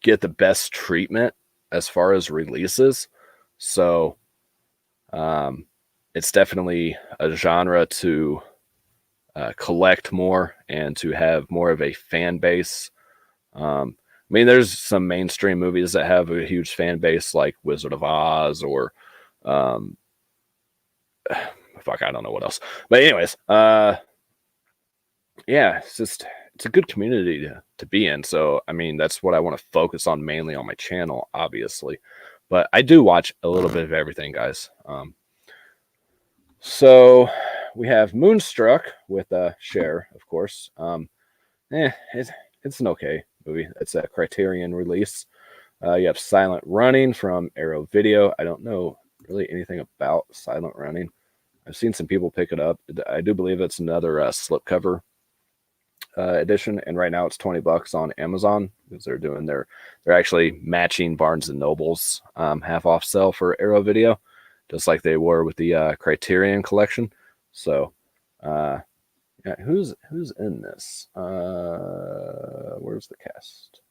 get the best treatment as far as releases. So it's definitely a genre to collect more and to have more of a fan base. There's some mainstream movies that have a huge fan base, like Wizard of Oz or I don't know what else. But anyways, it's a good community to be in. So, that's what I want to focus on mainly on my channel, obviously. But I do watch a little bit of everything, guys. So we have Moonstruck with Cher, of course. It's an okay movie. It's a Criterion release. You have Silent Running from Arrow Video. I don't know really anything about Silent Running. I've seen some people pick it up. I do believe it's another slipcover edition, and right now it's $20 on Amazon because they're actually matching Barnes and Noble's half off sale for Arrow Video, just like they were with the Criterion collection. So who's in this? Where's the cast?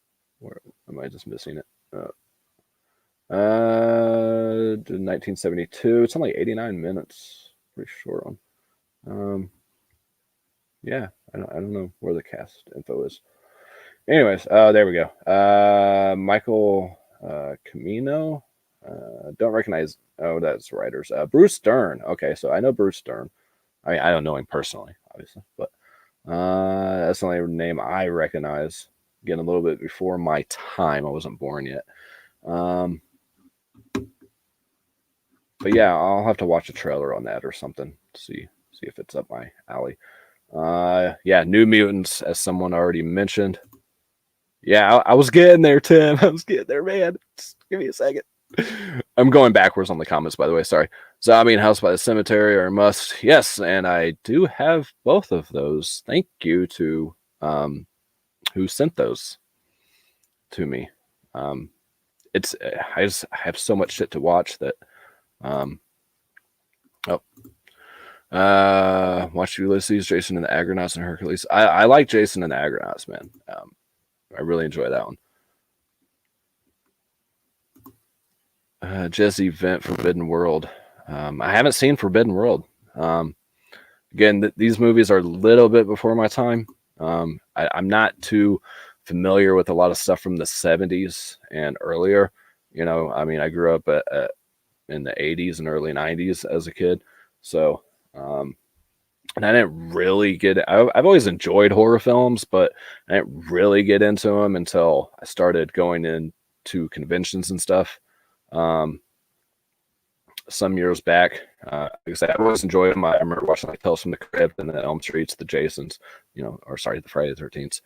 Where am I just missing it? 1972. It's only 89 minutes. Pretty short one. I don't know where the cast info is. Anyways, there we go. Michael Kino. Don't recognize. Oh, that's writers. Bruce Dern. Okay, so I know Bruce Dern. I don't know him personally, obviously, but that's the only name I recognize. Again, a little bit before my time. I wasn't born yet. But yeah, I'll have to watch a trailer on that or something to see if it's up my alley. New Mutants, as someone already mentioned. Yeah, I was getting there, Tim. I was getting there, man. Just give me a second. I'm going backwards on the comments, by the way. Sorry. Zombie and House by the Cemetery are a must. Yes, and I do have both of those. Thank you to who sent those to me. I have so much shit to watch that. Watched Ulysses, Jason and the Argonauts, and Hercules. I like Jason and the Argonauts, man. I really enjoy that one. Jesse Vent, Forbidden World. I haven't seen Forbidden World. Again, these movies are a little bit before my time. I'm not too familiar with a lot of stuff from the 70s and earlier. You know, I mean, I grew up in the 80s and early 90s as a kid. So, and I didn't really I've always enjoyed horror films, but I didn't really get into them until I started going into conventions and stuff. Some years back, like I said, I've always enjoyed them. I remember watching like Tales from the Crypt and the Elm Streets, the Jasons, the Friday the 13th,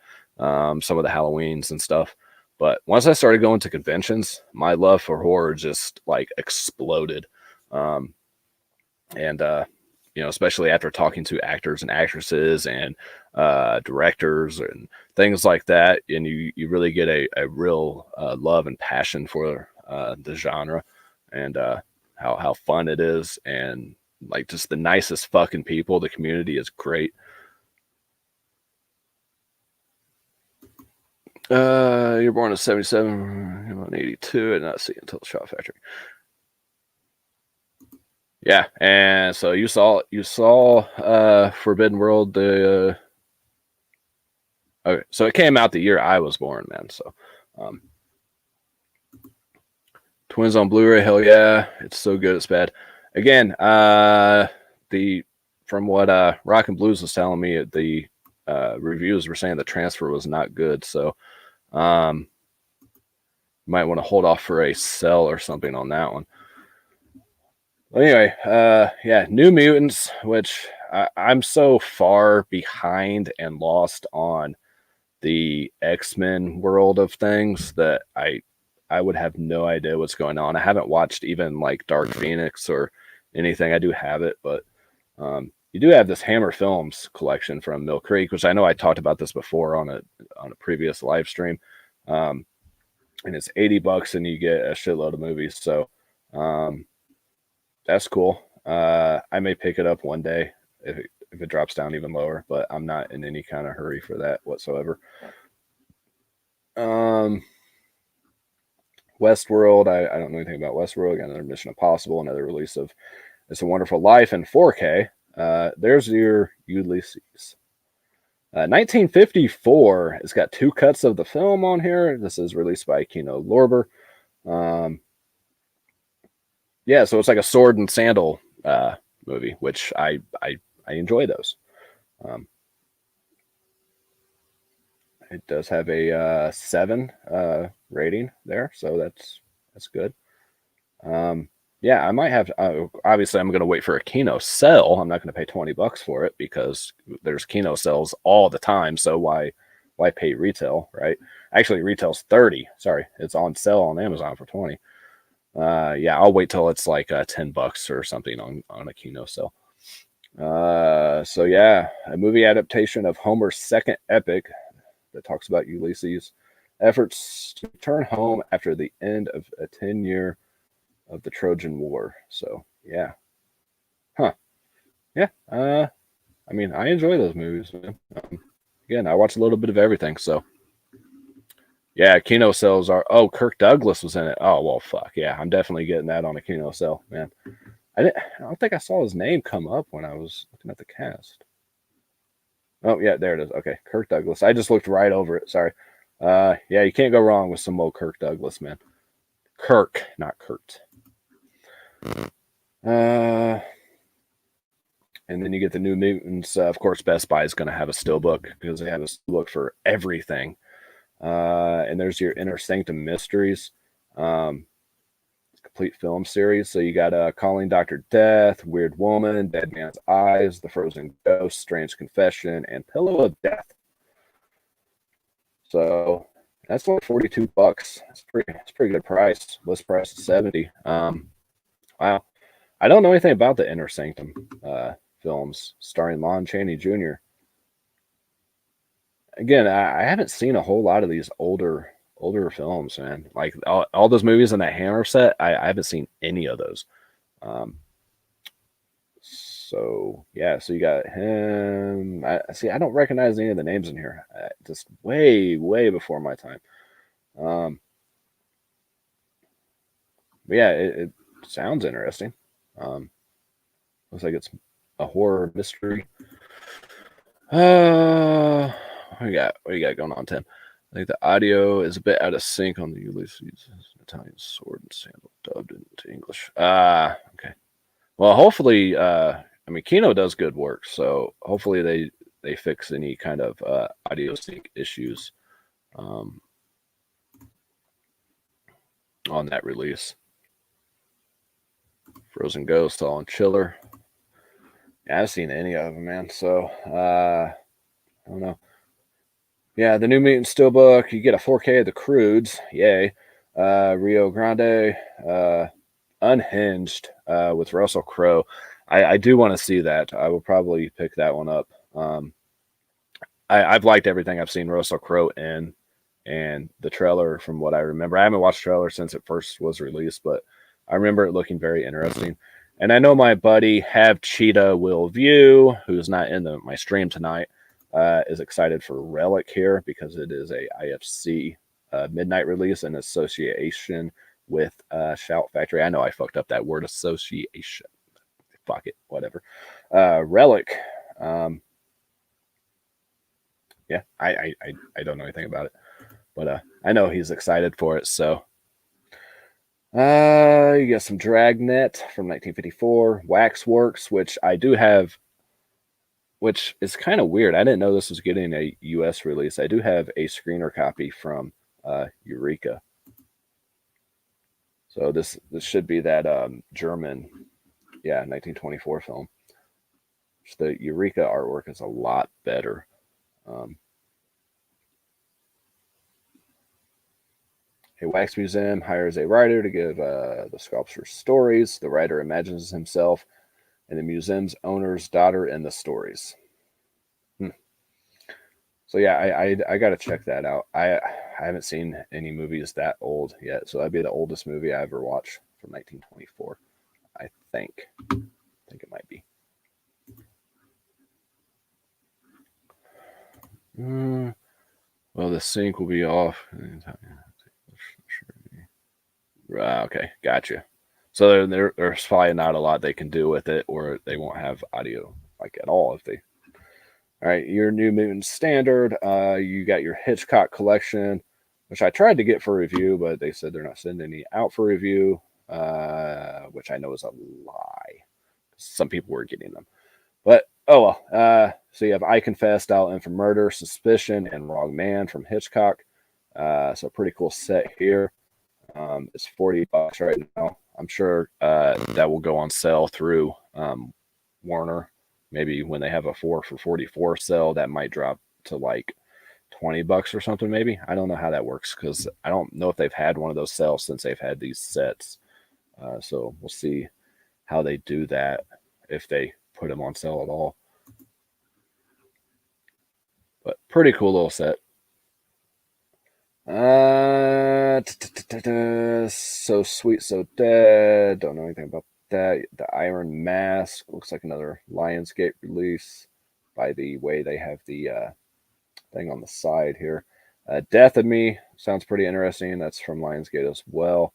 some of the Halloweens and stuff. But once I started going to conventions, my love for horror just like exploded. And especially after talking to actors and actresses and directors and things like that, and you really get a real love and passion for the genre and how fun it is, and like just the nicest fucking people. The community is great. You're born in 77, you're born in 82, and not see until the Shaw Factory. Yeah, and so you saw Forbidden World. Okay, so it came out the year I was born, man. So, Twins on Blu-ray, hell yeah, it's so good it's bad. Again, from what Rock and Blues was telling me, the reviews were saying the transfer was not good. So, you might want to hold off for a sell or something on that one. Anyway, yeah, New Mutants, which I'm so far behind and lost on the X-Men world of things that I would have no idea what's going on. I haven't watched even like Dark Phoenix or anything. I do have it, but you do have this Hammer Films collection from Mill Creek, which I know I talked about this before on a previous live stream. And it's $80 and you get a shitload of movies. So that's cool. I may pick it up one day if it drops down even lower, but I'm not in any kind of hurry for that whatsoever. Westworld, I don't know anything about Westworld. Got another Mission Impossible, another release of It's a Wonderful Life in 4K. There's your Ulysses. 1954. It's got 2 cuts of the film on here. This is released by Kino Lorber. Yeah, so it's like a sword and sandal movie, which I enjoy those. It does have a 7 rating there, so that's good. Yeah, I might have. Obviously, I'm going to wait for a Kino sale. I'm not going to pay $20 for it because there's Kino sales all the time. So why pay retail, right? Actually, retail's $30. Sorry, it's on sale on Amazon for $20. Yeah, I'll wait till it's like $10 or something on a Kino sale. So yeah, a movie adaptation of Homer's second epic that talks about Ulysses' efforts to return home after the end of a 10-year of the Trojan War. So yeah, yeah. I mean, I enjoy those movies, man. Again, I watch a little bit of everything. So yeah, Kino sales are. Oh, Kirk Douglas was in it. Oh well, fuck yeah, I'm definitely getting that on a Kino sale, man. I don't think I saw his name come up when I was looking at the cast. Oh yeah, there it is. Okay, Kirk Douglas. I just looked right over it. Sorry. Yeah, you can't go wrong with some old Kirk Douglas, man. Kirk, not Kurt. And then you get the New Mutants. Of course, Best Buy is going to have a steelbook because they have a steelbook for everything. And there's your Inner Sanctum Mysteries. Complete film series. So you got Calling Dr. Death, Weird Woman, Dead Man's Eyes, The Frozen Ghost, Strange Confession, and Pillow of Death. So that's like $42. It's pretty good price. List price is $70. Wow. I don't know anything about the Inner Sanctum films starring Lon Chaney Jr. Again, I haven't seen a whole lot of these older films, man. Like all those movies in that Hammer set, I haven't seen any of those. So yeah, so you got him. I see. I don't recognize any of the names in here. Just way before my time. Um, but yeah, it sounds interesting. Um, looks like it's a horror mystery. What you got? What you got going on, Tim? I think the audio is a bit out of sync on the Ulysses Italian sword and sandal dubbed into English. Okay. Well, hopefully, I mean, Kino does good work, so hopefully they fix any kind of audio sync issues um, on that release. Frozen Ghost, all in Chiller. Yeah, I haven't seen any of them, man. So I don't know. Yeah, the New Mutant Steelbook. You get a 4K of the Crudes. Yay. Rio Grande. Unhinged with Russell Crowe. I do want to see that. I will probably pick that one up. I've liked everything I've seen Russell Crowe in, and the trailer, from what I remember. I haven't watched the trailer since it first was released, but I remember it looking very interesting. And I know my buddy Have Cheetah Will View, who's not in my stream tonight, is excited for Relic here because it is a IFC midnight release in association with Shout Factory. I know I fucked up that word, association. Fuck it, whatever. Relic. Yeah, I don't know anything about it, but I know he's excited for it. So you got some Dragnet from 1954, Waxworks, which I do have, which is kind of weird. I didn't know this was getting a U.S. release. I do have a screener copy from Eureka. So this should be that German, 1924 film. The Eureka artwork is a lot better. A wax museum hires a writer to give the sculpture stories. The writer imagines himself and the museum's owner's daughter in the stories. So yeah, I got to check that out. I haven't seen any movies that old yet, so that'd be the oldest movie I ever watched from 1924. I think it might be. Well, the sync will be off. Okay, gotcha. So there's probably not a lot they can do with it, or they won't have audio like at all if they. All right, your New Mutant Standard. You got your Hitchcock collection, which I tried to get for review, but they said they're not sending any out for review, which I know is a lie. Some people were getting them, but oh well. So you have I Confess, Dial In for Murder, Suspicion, and Wrong Man from Hitchcock. So pretty cool set here. It's $40 right now. I'm sure that will go on sale through Warner. Maybe when they have a 4 for 44 sale, that might drop to like $20 or something. Maybe I don't know how that works because I don't know if they've had one of those sales since they've had these sets. So we'll see how they do that if they put them on sale at all. But pretty cool little set. So Sweet, So Dead. Don't know anything about that. The Iron Mask looks like another Lionsgate release. By the way, they have the thing on the side here. Death of Me sounds pretty interesting. That's from Lionsgate as well.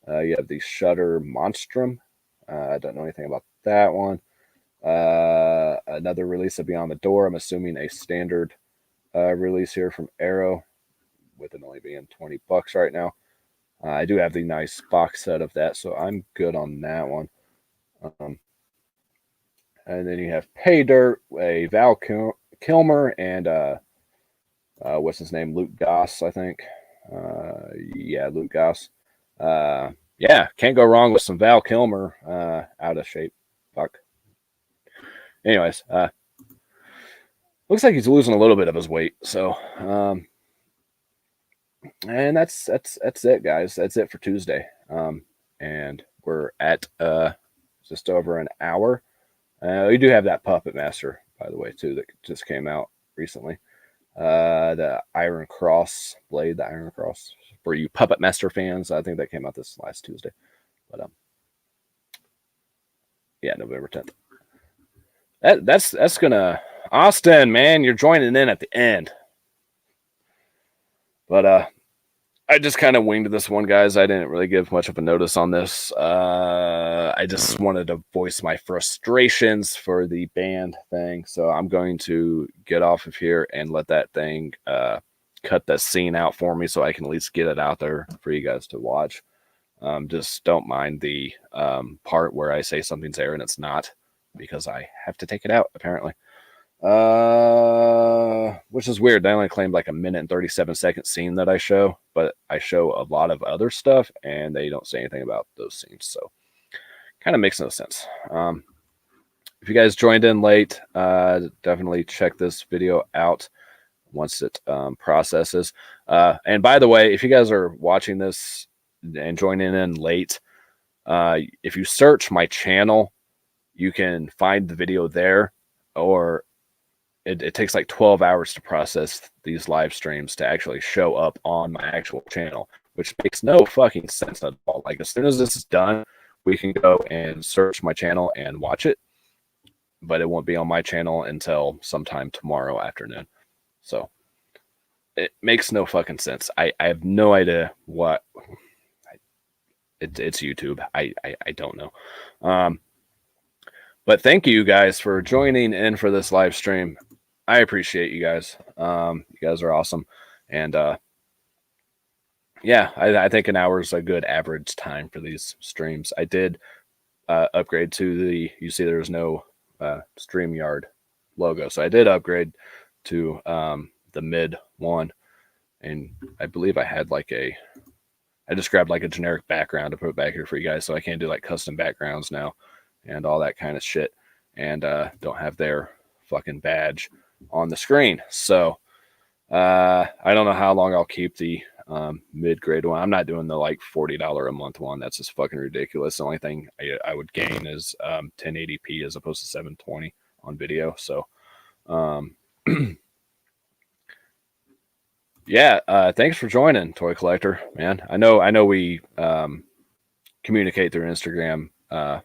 You have the Shutter Monstrum. I don't know anything about that one. Another release of Beyond the Door. I'm assuming a standard release here from Arrow, with it only being $20 right now. I do have the nice box set of that, so I'm good on that one. And then you have Pay Dirt, a Val Kilmer, and what's his name? Luke Goss, I think. Luke Goss. Can't go wrong with some Val Kilmer. Out of shape. Fuck. Anyways, looks like he's losing a little bit of his weight. So, and that's it, guys. That's it for Tuesday. And we're at just over an hour. We do have that Puppet Master, by the way, too, that just came out recently. The Iron Cross Blade, the Iron Cross, for you Puppet Master fans. I think that came out this last Tuesday. But November 10th. That's gonna Austin, man, you're joining in at the end. But I just kind of winged this one, guys. I didn't really give much of a notice on this. I just wanted to voice my frustrations for the band thing. So I'm going to get off of here and let that thing cut that scene out for me so I can at least get it out there for you guys to watch. Just don't mind the part where I say something's there and it's not, because I have to take it out, apparently. Which is weird. They only claimed like a minute and 37-second scene that I show, but I show a lot of other stuff and they don't say anything about those scenes. So kind of makes no sense. If you guys joined in late, definitely check this video out once it processes. And by the way, if you guys are watching this and joining in late, if you search my channel, you can find the video there, or it takes like 12 hours to process these live streams to actually show up on my actual channel, which makes no fucking sense at all. Like, as soon as this is done, we can go and search my channel and watch it, but it won't be on my channel until sometime tomorrow afternoon. So it makes no fucking sense. I have no idea what. It's YouTube. I don't know. But thank you guys for joining in for this live stream. I appreciate you guys. You guys are awesome. And yeah, I think an hour is a good average time for these streams. I did upgrade to the, you see there's no StreamYard logo. So I did upgrade to the mid one. And I believe I had like I just grabbed like a generic background to put back here for you guys. So I can't do like custom backgrounds now and all that kind of shit. And don't have their fucking badge on the screen. So I don't know how long I'll keep the mid-grade one. I'm not doing the like $40 a month one. That's just fucking ridiculous. The only thing I would gain is 1080p as opposed to 720 on video. So yeah, thanks for joining, Toy Collector, man. I know we communicate through Instagram. I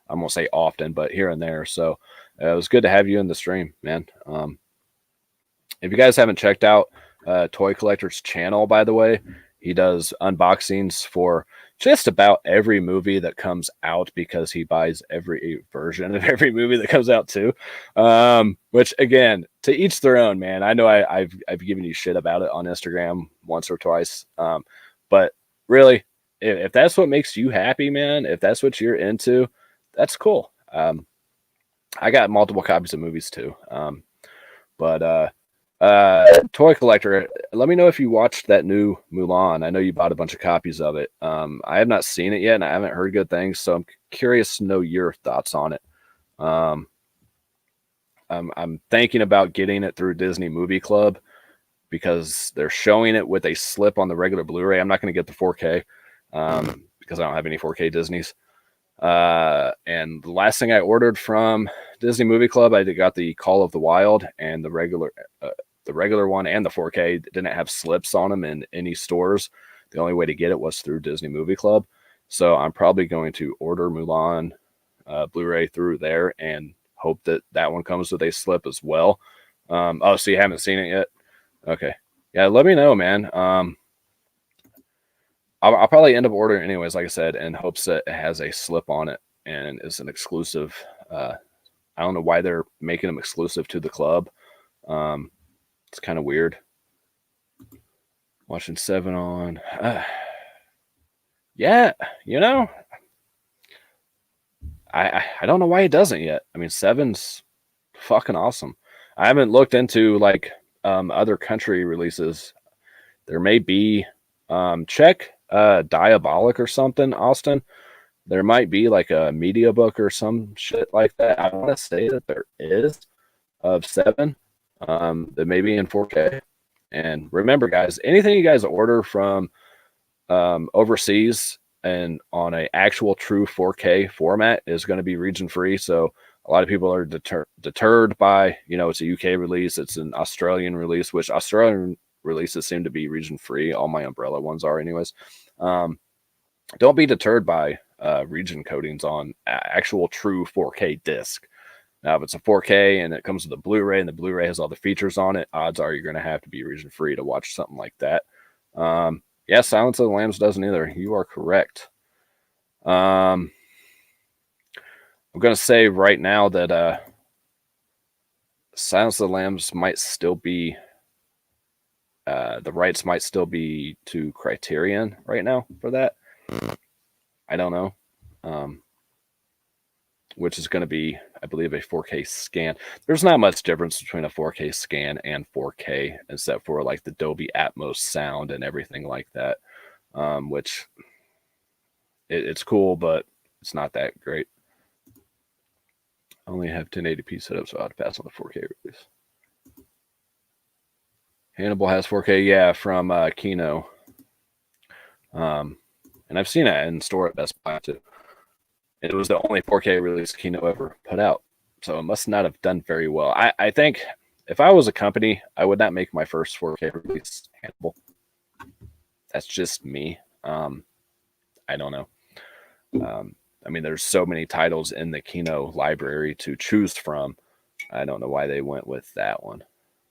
won't say often, but here and there. So it was good to have you in the stream, man. If you guys haven't checked out Toy Collector's channel, by the way, he does unboxings for just about every movie that comes out, because he buys every version of every movie that comes out too. Which, again, to each their own, man. I know I've given you shit about it on Instagram once or twice, but really, if that's what makes you happy, man, if that's what you're into, that's cool. I got multiple copies of movies too. But Toy Collector, let me know if you watched that new Mulan. I know you bought a bunch of copies of it. I have not seen it yet, and I haven't heard good things, so I'm curious to know your thoughts on it. I'm thinking about getting it through Disney Movie Club, because they're showing it with a slip on the regular Blu-ray. I'm not going to get the 4K because I don't have any 4K Disneys. And the last thing I ordered from Disney Movie Club, I got the Call of the Wild, and the regular one and the 4K didn't have slips on them in any stores. The only way to get it was through Disney Movie Club. So I'm probably going to order Mulan Blu-ray through there and hope that that one comes with a slip as well. Oh, so you haven't seen it yet? Okay. Yeah, let me know, man. I'll probably end up ordering anyways, like I said, in hopes that it has a slip on it and is an exclusive. I don't know why they're making them exclusive to the club. It's kind of weird. Watching Seven on. Yeah, you know, I don't know why it doesn't yet. I mean, Seven's fucking awesome. I haven't looked into like other country releases. There may be check Diabolic or something, Austin. There might be like a media book or some shit like that. I want to say that there is of Seven that may be in 4K. And remember, guys, anything you guys order from overseas and on a actual true 4K format is going to be region free. So a lot of people are deterred by, you know, it's a UK release, it's an Australian release, which Australian releases seem to be region free. All my Umbrella ones are anyways. Don't be deterred by region codings on actual true 4K disc. Now, if it's a 4K and it comes with a Blu-ray and the Blu-ray has all the features on it, odds are you're going to have to be region-free to watch something like that. Yeah, Silence of the Lambs doesn't either. You are correct. I'm going to say right now that Silence of the Lambs might still be, the rights might still be to Criterion right now for that. I don't know. Which is going to be, I believe, a 4K scan. There's not much difference between a 4K scan and 4K, except for like the Dolby Atmos sound and everything like that, which it's cool, but it's not that great. I only have 1080p set up, so I'll have to pass on the 4K release. Hannibal has 4K, yeah, from Kino. And I've seen it in store at Best Buy too. It was the only 4K release Kino ever put out, so it must not have done very well. I think if I was a company, I would not make my first 4K release Hannibal. That's just me. I don't know. I mean, there's so many titles in the Kino library to choose from. I don't know why they went with that one.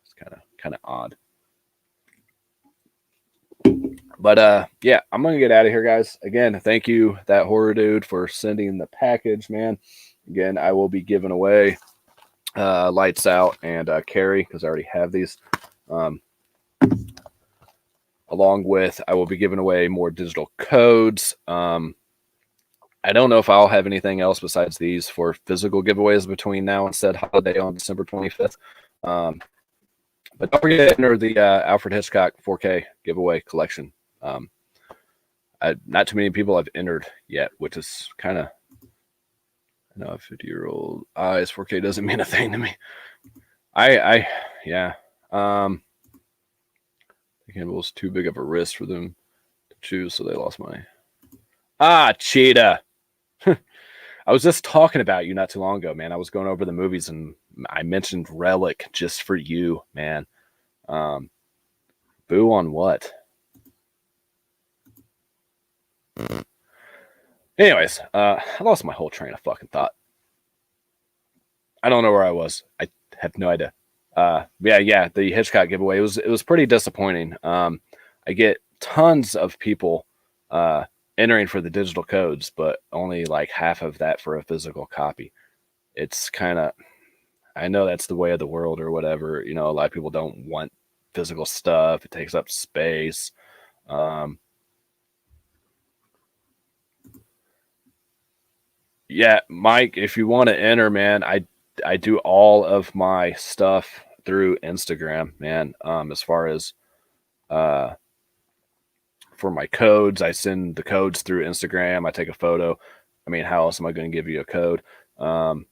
It's kind of odd. But yeah, I'm gonna get out of here, guys. Again, thank you, that horror dude, for sending the package, man. Again, I will be giving away Lights Out and Carrie, because I already have these. Along with, I will be giving away more digital codes. I don't know if I'll have anything else besides these for physical giveaways between now and said holiday on December 25th. But don't forget to enter the Alfred Hitchcock 4K giveaway collection. Not too many people have entered yet, which is kind of, I know a 50-year-old eyes 4K doesn't mean a thing to me. Yeah. The Campbell's too big of a risk for them to choose, so they lost money. Cheetah. I was just talking about you not too long ago, man. I was going over the movies and I mentioned Relic just for you, man. Boo on what? Anyways, I lost my whole train of fucking thought. I don't know where I was. I have no idea. Yeah, the Hitchcock giveaway, it was pretty disappointing. I get tons of people entering for the digital codes, but only like half of that for a physical copy. It's kind of, I know that's the way of the world or whatever. You know, a lot of people don't want physical stuff. It takes up space. Yeah, Mike, if you want to enter, man, I do all of my stuff through Instagram, man. As far as for my codes, I send the codes through Instagram. I take a photo. I mean, how else am I going to give you a code? And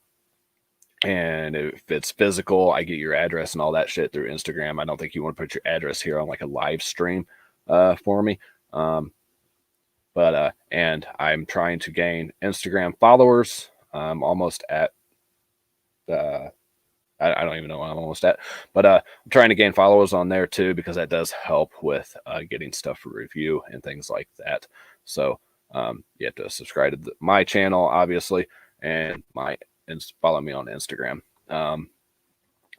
if it's physical, I get your address and all that shit through Instagram. I don't think you want to put your address here on like a live stream for me. And I'm trying to gain Instagram followers. I'm almost at, I don't even know what I'm almost at, but I'm trying to gain followers on there too, because that does help with getting stuff for review and things like that. So you have to subscribe to my channel, obviously, and follow me on Instagram.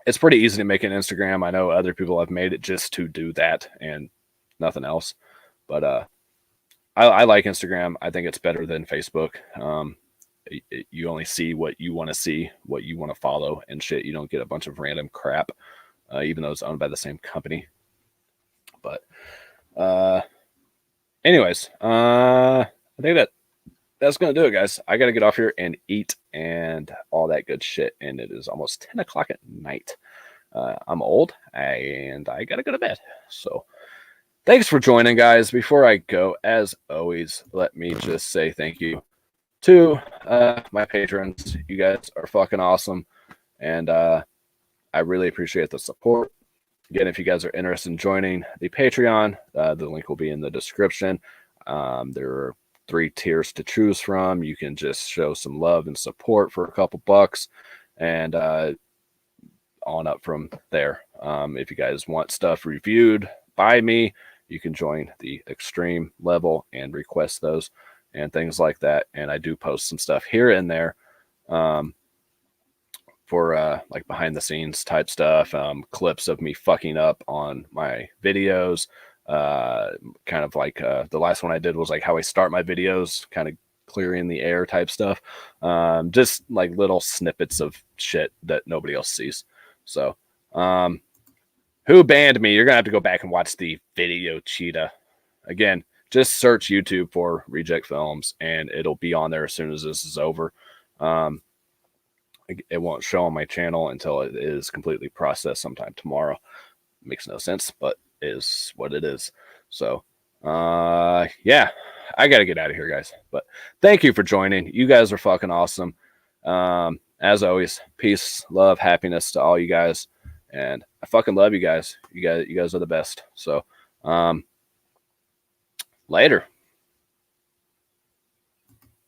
It's pretty easy to make an Instagram. I know other people have made it just to do that and nothing else, but I like Instagram. I think it's better than Facebook. You only see what you want to see, what you want to follow and shit. You don't get a bunch of random crap, even though it's owned by the same company. But anyways, I think that's going to do it, guys. I got to get off here and eat and all that good shit. And it is almost 10 o'clock at night. I'm old and I got to go to bed. So thanks for joining, guys. Before I go, as always, let me just say thank you to my patrons. You guys are fucking awesome. And I really appreciate the support. Again, if you guys are interested in joining the Patreon, the link will be in the description. There are 3 tiers to choose from. You can just show some love and support for a couple bucks and on up from there. If you guys want stuff reviewed by me, you can join the extreme level and request those and things like that. And I do post some stuff here and there for like behind the scenes type stuff, clips of me fucking up on my videos. Kind of like the last one I did was like how I start my videos, kind of clearing the air type stuff. Just like little snippets of shit that nobody else sees. So, who banned me? You're gonna have to go back and watch the video cheetah. Again, just search YouTube for Reject Films, and it'll be on there as soon as this is over. It won't show on my channel until it is completely processed sometime tomorrow. Makes no sense, but is what it is. So, yeah, I got to get out of here, guys. But thank you for joining. You guys are fucking awesome. As always, peace, love, happiness to all you guys. And I fucking love you guys. You guys are the best. So, later.